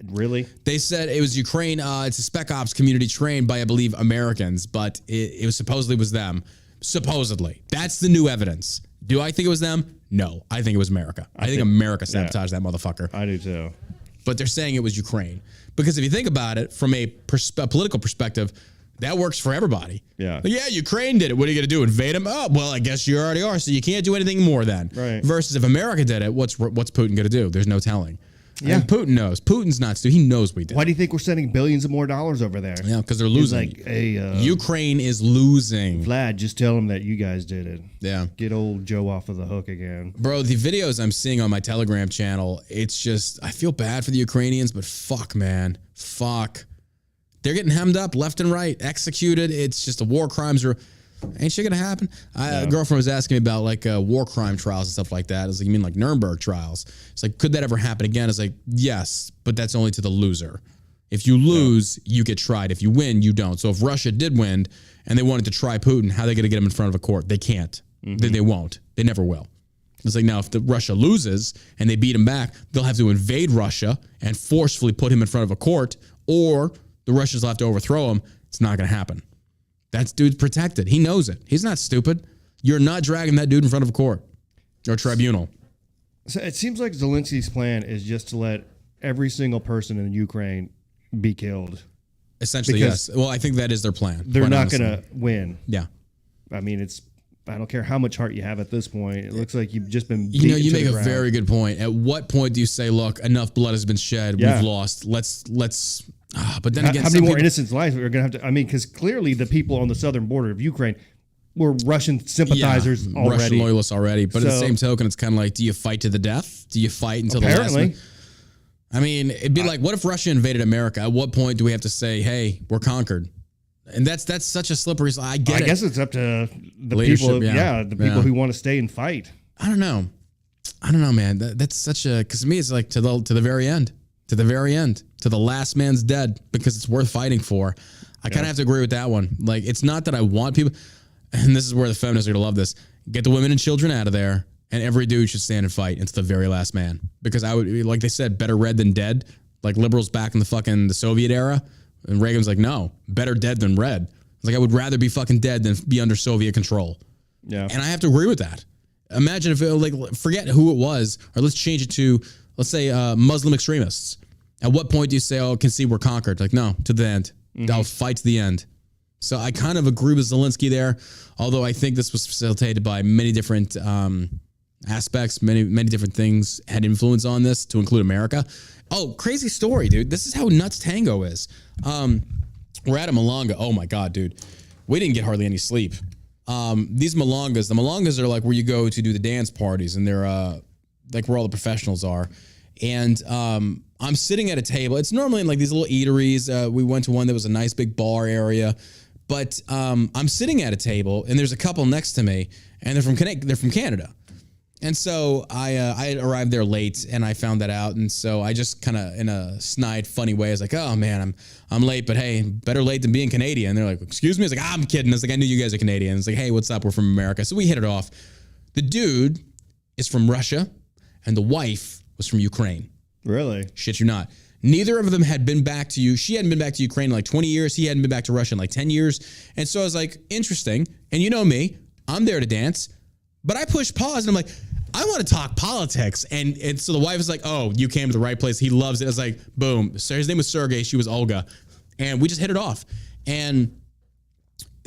Really? They said it was Ukraine. It's a spec ops community trained by, I believe, Americans, but it was supposedly was them. Supposedly. That's the new evidence. Do I think it was them? No. I think it was America. I think America sabotaged that motherfucker. I do too. But they're saying it was Ukraine. Because if you think about it from a political perspective, that works for everybody. Yeah. Like, yeah, Ukraine did it. What are you going to do? Invade them? Oh, well, I guess you already are. So you can't do anything more then. Right. Versus if America did it, what's Putin going to do? There's no telling. Yeah. And Putin knows. Putin's not stupid. He knows we did. Why do you think we're sending billions of more dollars over there? Yeah, because they're losing. Like, hey, Ukraine is losing. Vlad, just tell them that you guys did it. Yeah. Get old Joe off of the hook again. Bro, the videos I'm seeing on my Telegram channel, it's just, I feel bad for the Ukrainians, but fuck, man. Fuck. They're getting hemmed up left and right, executed. It's just the war crimes are, ain't shit gonna happen. A girlfriend was asking me about like war crime trials and stuff like that. I was like, you mean like Nuremberg trials? It's like, could that ever happen again? It's like, yes, but that's only to the loser. If you lose, you get tried. If you win, you don't. So if Russia did win and they wanted to try Putin, how are they gonna get him in front of a court? They can't. They won't. They never will. It's like, now if Russia loses and they beat him back, they'll have to invade Russia and forcefully put him in front of a court, or the Russians will have to overthrow him. It's not going to happen. That dude's protected. He knows it. He's not stupid. You're not dragging that dude in front of a court or tribunal. So it seems like Zelensky's plan is just to let every single person in Ukraine be killed. Essentially, yes. Well, I think that is their plan. They're not going to win. Yeah. I mean, I don't care how much heart you have at this point. It looks like you've just been you make a very good point. At what point do you say, look, enough blood has been shed. We've lost. Let's but then again, how many more innocent lives are going to have to? I mean, because clearly the people on the southern border of Ukraine were Russian sympathizers already, Russian loyalists already. But at the same token, it's kind of like, do you fight to the death? Do you fight until the last one? I mean, it'd be like, what if Russia invaded America? At what point do we have to say, hey, we're conquered? And that's such a slippery. I guess it's up to the people. The people who want to stay and fight. I don't know, man. That's such a, because to me, it's like to the very end. To the very end, to the last man's dead, because it's worth fighting for. I kind of have to agree with that one. Like, it's not that I want people, and this is where the feminists are going to love this, get the women and children out of there, and every dude should stand and fight until the very last man. Because I would, like they said, better red than dead. Like liberals back in the Soviet era. And Reagan's like, no, better dead than red. It's like, I would rather be fucking dead than be under Soviet control. Yeah. And I have to agree with that. Imagine if, forget who it was, or let's change it to, let's say, Muslim extremists. At what point do you say, oh, concede we're conquered? Like, no, to the end. I'll fight to the end. So I kind of agree with Zelensky there, although I think this was facilitated by many different aspects, many different things had influence on this, to include America. Oh, crazy story, dude. This is how nuts tango is. We're at a Malanga. Oh my God, dude. We didn't get hardly any sleep. These Malangas, the Malangas are like where you go to do the dance parties, and they're like where all the professionals are. And I'm sitting at a table. It's normally in like these little eateries. We went to one that was a nice big bar area. But I'm sitting at a table, and there's a couple next to me, and they're from Canada. And so I arrived there late, and I found that out. And so I just kind of, in a snide, funny way, I was like, "Oh man, I'm late, but hey, better late than being Canadian." And they're like, "Excuse me?" I was like, "I'm kidding." I was like, "I knew you guys are Canadian." It's like, "Hey, what's up? We're from America." So we hit it off. The dude is from Russia, and the wife was from Ukraine. Really? Shit you not. Neither of them had been back to you. She hadn't been back to Ukraine in like 20 years. He hadn't been back to Russia in like 10 years. And so I was like, interesting. And you know me, I'm there to dance. But I pushed pause and I'm like, I want to talk politics. And so the wife was like, oh, you came to the right place. He loves it. I was like, boom. So his name was Sergey. She was Olga. And we just hit it off. And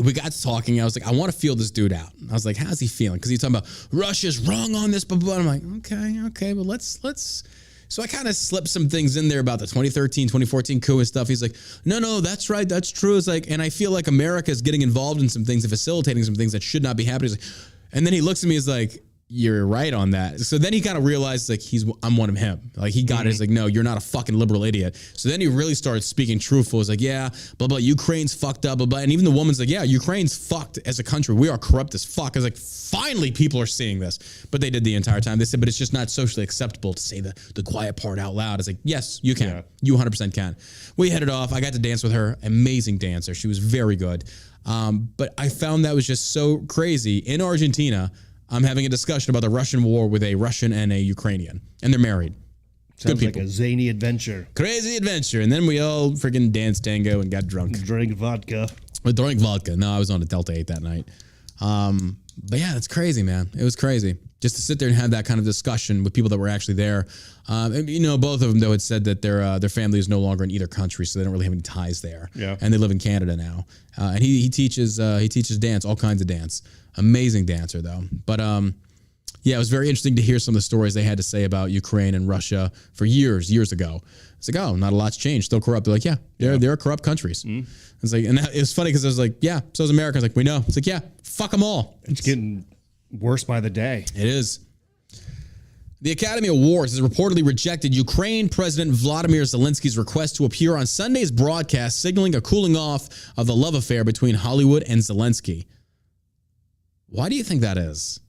we got to talking. I was like, I want to feel this dude out. I was like, how's he feeling? Because he's talking about Russia's wrong on this, blah, blah, blah. I'm like, okay, well, let's. So I kind of slipped some things in there about the 2013, 2014 coup and stuff. He's like, no, that's right. That's true. It's like, and I feel like America is getting involved in some things and facilitating some things that should not be happening. He's like, and then he looks at me, he's like, you're right on that. So then he kind of realized like I'm one of him. Like he got it. He's like, no, you're not a fucking liberal idiot. So then he really started speaking truthful. He's like, yeah, blah, blah, Ukraine's fucked up, blah, blah. And even the woman's like, yeah, Ukraine's fucked as a country. We are corrupt as fuck. I was like, finally people are seeing this. But they did the entire time. They said, but it's just not socially acceptable to say the quiet part out loud. It's like, yes, you can. Yeah. You 100% can. We hit it off. I got to dance with her. Amazing dancer. She was very good. But I found that was just so crazy. In Argentina, I'm having a discussion about the Russian war with a Russian and a Ukrainian, and they're married. Sounds like a zany adventure. Crazy adventure. And then we all freaking danced tango and got drunk. Drank vodka. We drank vodka. No, I was on a Delta 8 that night. But yeah, it's crazy, man. It was crazy. Just to sit there and have that kind of discussion with people that were actually there. And, you know, both of them, though, had said that their family is no longer in either country, so they don't really have any ties there. Yeah. And they live in Canada now. And he teaches dance, all kinds of dance. Amazing dancer, though. But yeah, it was very interesting to hear some of the stories they had to say about Ukraine and Russia for years ago. It's like, oh, not a lot's changed. Still corrupt. They're like, yeah, they're corrupt countries. Mm. It's like, and it was funny because I was like, yeah, so is America. I was like, we know. It's like, yeah, fuck them all. It's getting worse by the day. It is. The Academy Awards has reportedly rejected Ukraine President Vladimir Zelensky's request to appear on Sunday's broadcast, signaling a cooling off of the love affair between Hollywood and Zelensky. Why do you think that is?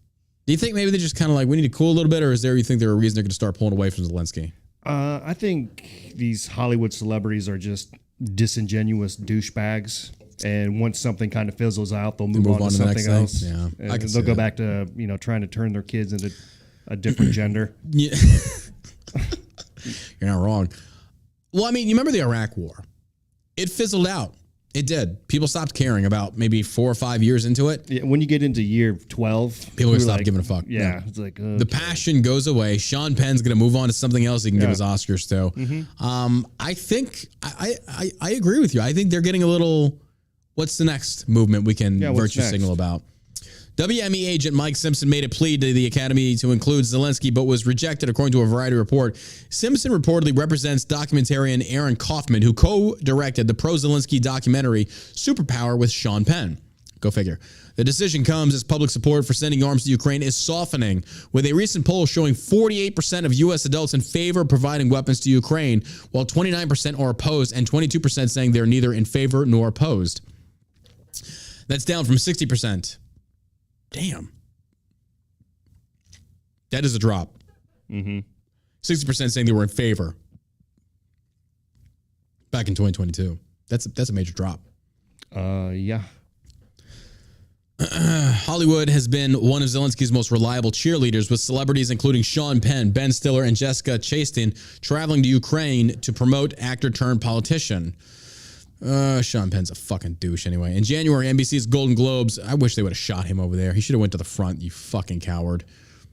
Do you think maybe they're just kind of like, we need to cool a little bit, or is there, you think there a reason they're going to start pulling away from Zelensky? I think these Hollywood celebrities are just disingenuous douchebags. And once something kind of fizzles out, they'll move on to something else. Yeah, and they'll go back to, trying to turn their kids into a different gender. Yeah. You're not wrong. Well, I mean, you remember the Iraq War? It fizzled out. It did. People stopped caring about maybe 4 or 5 years into it. Yeah, when you get into year 12, people stop giving a fuck. Yeah, it's like the passion goes away. Sean Penn's going to move on to something else he can give his Oscars to. Mm-hmm. I think I agree with you. I think they're getting a little. What's the next movement we can virtue signal about? WME agent Mike Simpson made a plea to the Academy to include Zelensky, but was rejected, according to a Variety report. Simpson reportedly represents documentarian Aaron Kaufman, who co-directed the pro-Zelensky documentary Superpower with Sean Penn. Go figure. The decision comes as public support for sending arms to Ukraine is softening, with a recent poll showing 48% of U.S. adults in favor of providing weapons to Ukraine, while 29% are opposed and 22% saying they're neither in favor nor opposed. That's down from 60%. Damn. That is a drop. 60% saying they were in favor back in 2022. That's a major drop. Yeah. Hollywood has been one of Zelensky's most reliable cheerleaders, with celebrities including Sean Penn, Ben Stiller, and Jessica Chastain traveling to Ukraine to promote actor-turned-politician. Sean Penn's a fucking douche anyway. In January, NBC's Golden Globes, I wish they would have shot him over there. He should have went to the front, you fucking coward.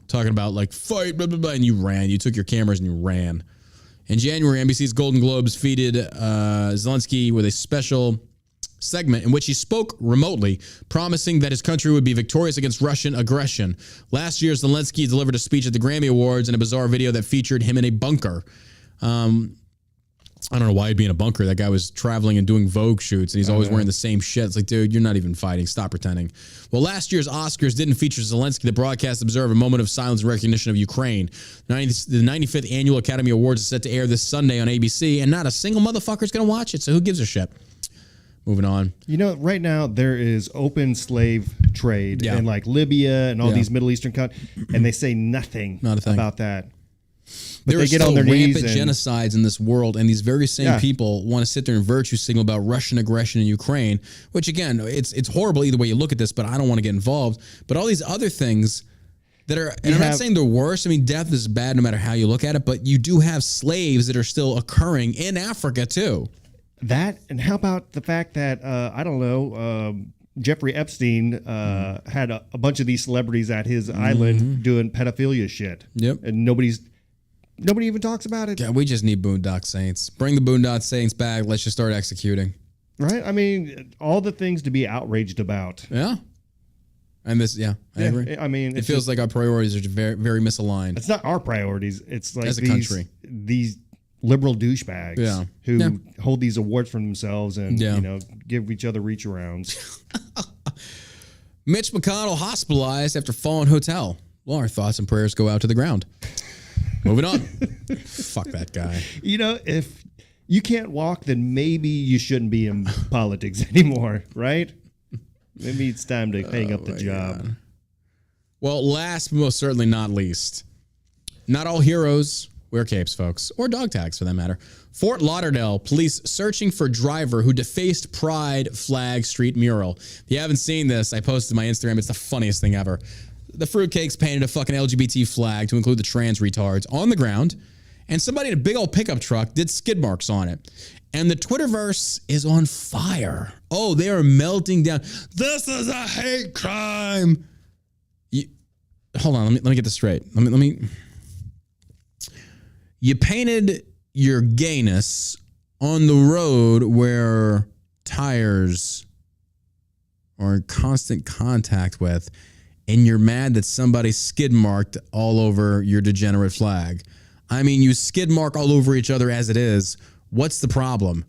Talking about like, fight, blah, blah, blah, and you ran. You took your cameras and you ran. In January, NBC's Golden Globes feted Zelensky with a special segment in which he spoke remotely, promising that his country would be victorious against Russian aggression. Last year, Zelensky delivered a speech at the Grammy Awards in a bizarre video that featured him in a bunker. I don't know why he'd be in a bunker. That guy was traveling and doing Vogue shoots, and he's always wearing the same shit. It's like, dude, you're not even fighting. Stop pretending. Well, last year's Oscars didn't feature Zelensky. The broadcast observed a moment of silence in recognition of Ukraine. The 95th Annual Academy Awards is set to air this Sunday on ABC, and not a single motherfucker's going to watch it, so who gives a shit? Moving on. You know, right now there is open slave trade in like Libya and all these Middle Eastern countries, and they say nothing about that. But there are still rampant genocides in this world, and these very same people want to sit there and virtue signal about Russian aggression in Ukraine, which, again, it's horrible either way you look at this, but I don't want to get involved. But all these other things that are, and I'm not saying they're worse. I mean, death is bad no matter how you look at it, but you do have slaves that are still occurring in Africa, too. That, and how about the fact that, I don't know, Jeffrey Epstein had a bunch of these celebrities at his island doing pedophilia shit. Yep. And nobody even talks about it. Yeah, we just need Boondock Saints. Bring the Boondock Saints back. Let's just start executing. Right? I mean, all the things to be outraged about. Yeah. And this, I agree. I mean, it feels like our priorities are very, very misaligned. It's not our priorities. It's like as a country. These liberal douchebags who hold these awards for themselves and give each other reach arounds. Mitch McConnell hospitalized after falling hotel. Well, our thoughts and prayers go out to the ground. Moving on. Fuck that guy. You know, if you can't walk, then maybe you shouldn't be in politics anymore, right? Maybe it's time to hang up the job. God. Well, last but most certainly not least, not all heroes wear capes, folks, or dog tags for that matter. Fort Lauderdale police searching for driver who defaced Pride flag street mural. If you haven't seen this, I posted to my Instagram. It's the funniest thing ever. The fruitcakes painted a fucking LGBT flag to include the trans retards on the ground, and somebody in a big old pickup truck did skid marks on it. And the Twitterverse is on fire. Oh, they are melting down. This is a hate crime. Hold on, let me get this straight. Let me. You painted your gayness on the road where tires are in constant contact with, and you're mad that somebody skid marked all over your degenerate flag. I mean, you skid mark all over each other as it is. What's the problem?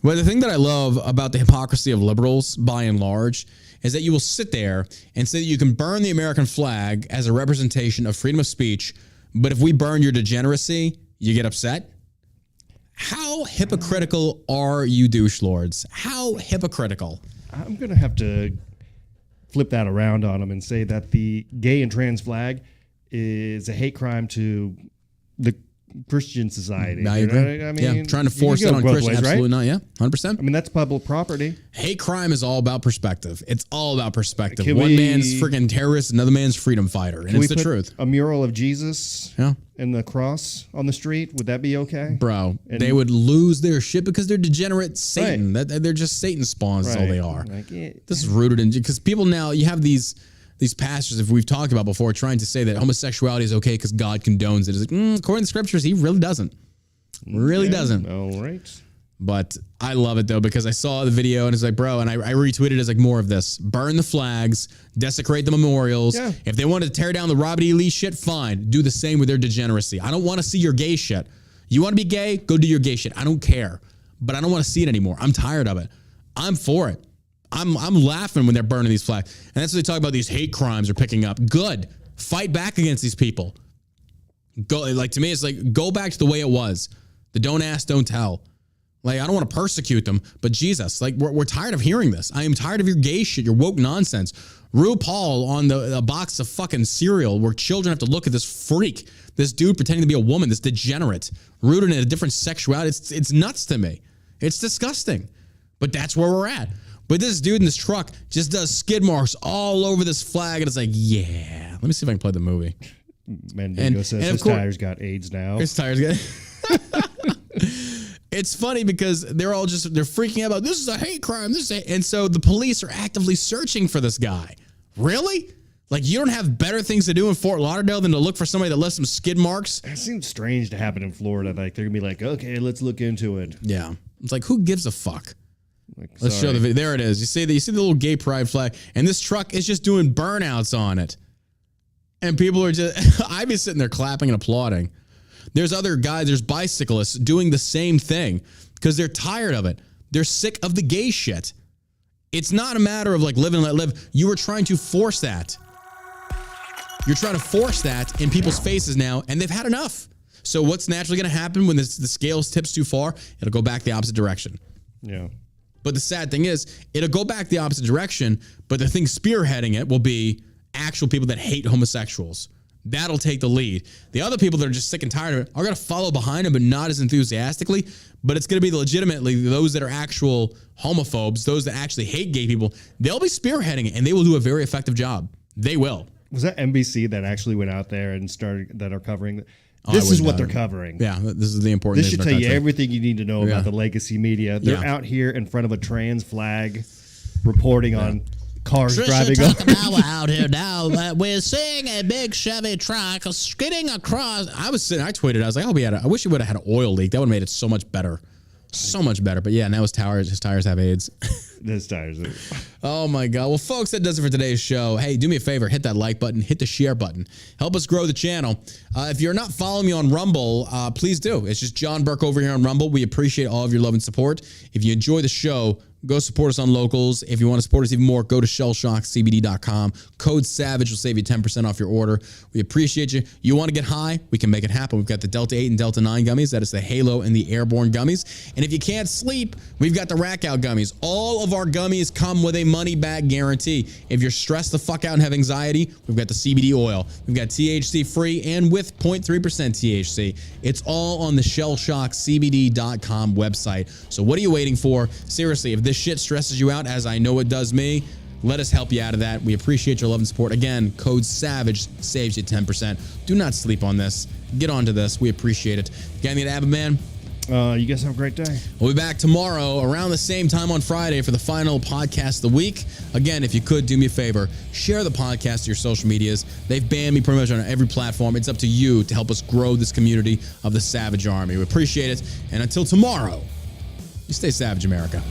Well, the thing that I love about the hypocrisy of liberals, by and large, is that you will sit there and say that you can burn the American flag as a representation of freedom of speech, but if we burn your degeneracy, you get upset? How hypocritical are you douche lords? How hypocritical? I'm going to have to flip that around on them and say that the gay and trans flag is a hate crime to the Christian society. I mean, trying to force it on Christians. Absolutely not. Yeah, 100%. I mean, that's public property. Hate crime is all about perspective. It's all about perspective. One man's freaking terrorist, another man's freedom fighter, and it's the truth. A mural of Jesus and the cross on the street, would that be okay? Bro, they would lose their shit because they're degenerate Satan. Right. They're just Satan spawns. Is all they are. Like, this is rooted in, because people now, you have these pastors, if we've talked about before, trying to say that homosexuality is okay because God condones it. It's like, according to the scriptures, he really doesn't. Really doesn't. All right. But I love it, though, because I saw the video and it's like, bro, and I retweeted it as like more of this. Burn the flags, desecrate the memorials. Yeah. If they wanted to tear down the Robert E. Lee shit, fine. Do the same with their degeneracy. I don't want to see your gay shit. You want to be gay? Go do your gay shit. I don't care. But I don't want to see it anymore. I'm tired of it. I'm for it. I'm laughing when they're burning these flags. And that's what they talk about, these hate crimes are picking up. Good. Fight back against these people. Go, like, to me, it's like, go back to the way it was. The don't ask, don't tell. Like, I don't want to persecute them, but Jesus, like, we're tired of hearing this. I am tired of your gay shit, your woke nonsense. RuPaul on the box of fucking cereal where children have to look at this freak, this dude pretending to be a woman, this degenerate, rooted in a different sexuality. It's nuts to me. It's disgusting. But that's where we're at. But this dude in this truck just does skid marks all over this flag, and it's like, yeah. Let me see if I can play the movie. Mandingo says his tires got AIDS now. His tires got It's funny because they're freaking out about, this is a hate crime. And so the police are actively searching for this guy. Really? Like, you don't have better things to do in Fort Lauderdale than to look for somebody that left some skid marks? It seems strange to happen in Florida. Like, they're going to be like, okay, let's look into it. Yeah. It's like, who gives a fuck? Let's show the video. There it is. You see the little gay pride flag, and this truck is just doing burnouts on it. And people are just, I'd be sitting there clapping and applauding. There's other guys, there's bicyclists doing the same thing because they're tired of it. They're sick of the gay shit. It's not a matter of like live and let live. You are trying to force that. You're trying to force that in people's faces now, and they've had enough. So what's naturally going to happen when the scales tips too far? It'll go back the opposite direction. Yeah. But the sad thing is, it'll go back the opposite direction, but the thing spearheading it will be actual people that hate homosexuals. That'll take the lead. The other people that are just sick and tired of it are going to follow behind them, but not as enthusiastically. But it's going to be legitimately those that are actual homophobes, those that actually hate gay people. They'll be spearheading it, and they will do a very effective job. They will. Was that NBC that actually went out there and started that are covering? This is what they're covering. Yeah, this is the important. This should tell you everything you need to know about the legacy media. They're out here in front of a trans flag, reporting on cars driving up. We're out here now. We're seeing a big Chevy truck skidding across. I tweeted. I was like, I wish it would have had an oil leak. That would have made it so much better. So much better. But yeah, now his tires have AIDS. His tires. Oh my God. Well, folks, that does it for today's show. Hey, do me a favor. Hit that like button. Hit the share button. Help us grow the channel. If you're not following me on Rumble, please do. It's just John Burke over here on Rumble. We appreciate all of your love and support. If you enjoy the show, go support us on Locals. If you want to support us even more, go to shellshockcbd.com. Code SAVAGE will save you 10% off your order. We appreciate you. You want to get high? We can make it happen. We've got the Delta 8 and Delta 9 gummies. That is the Halo and the Airborne gummies. And if you can't sleep, we've got the Rack Out gummies. All of our gummies come with a money-back guarantee. If you're stressed the fuck out and have anxiety, we've got the CBD oil. We've got THC-free and with 0.3% THC. It's all on the shellshockcbd.com website. So what are you waiting for? Seriously, if this shit stresses you out, as I know it does me, let us help you out of that. We appreciate your love and support. Again, code SAVAGE saves you 10%. Do not sleep on this. Get onto this. We appreciate it. Got anything to add, man? You guys have a great day. We'll be back tomorrow around the same time on Friday for the final podcast of the week. Again, if you could, do me a favor. Share the podcast to your social medias. They've banned me pretty much on every platform. It's up to you to help us grow this community of the Savage Army. We appreciate it. And until tomorrow, you stay savage, America.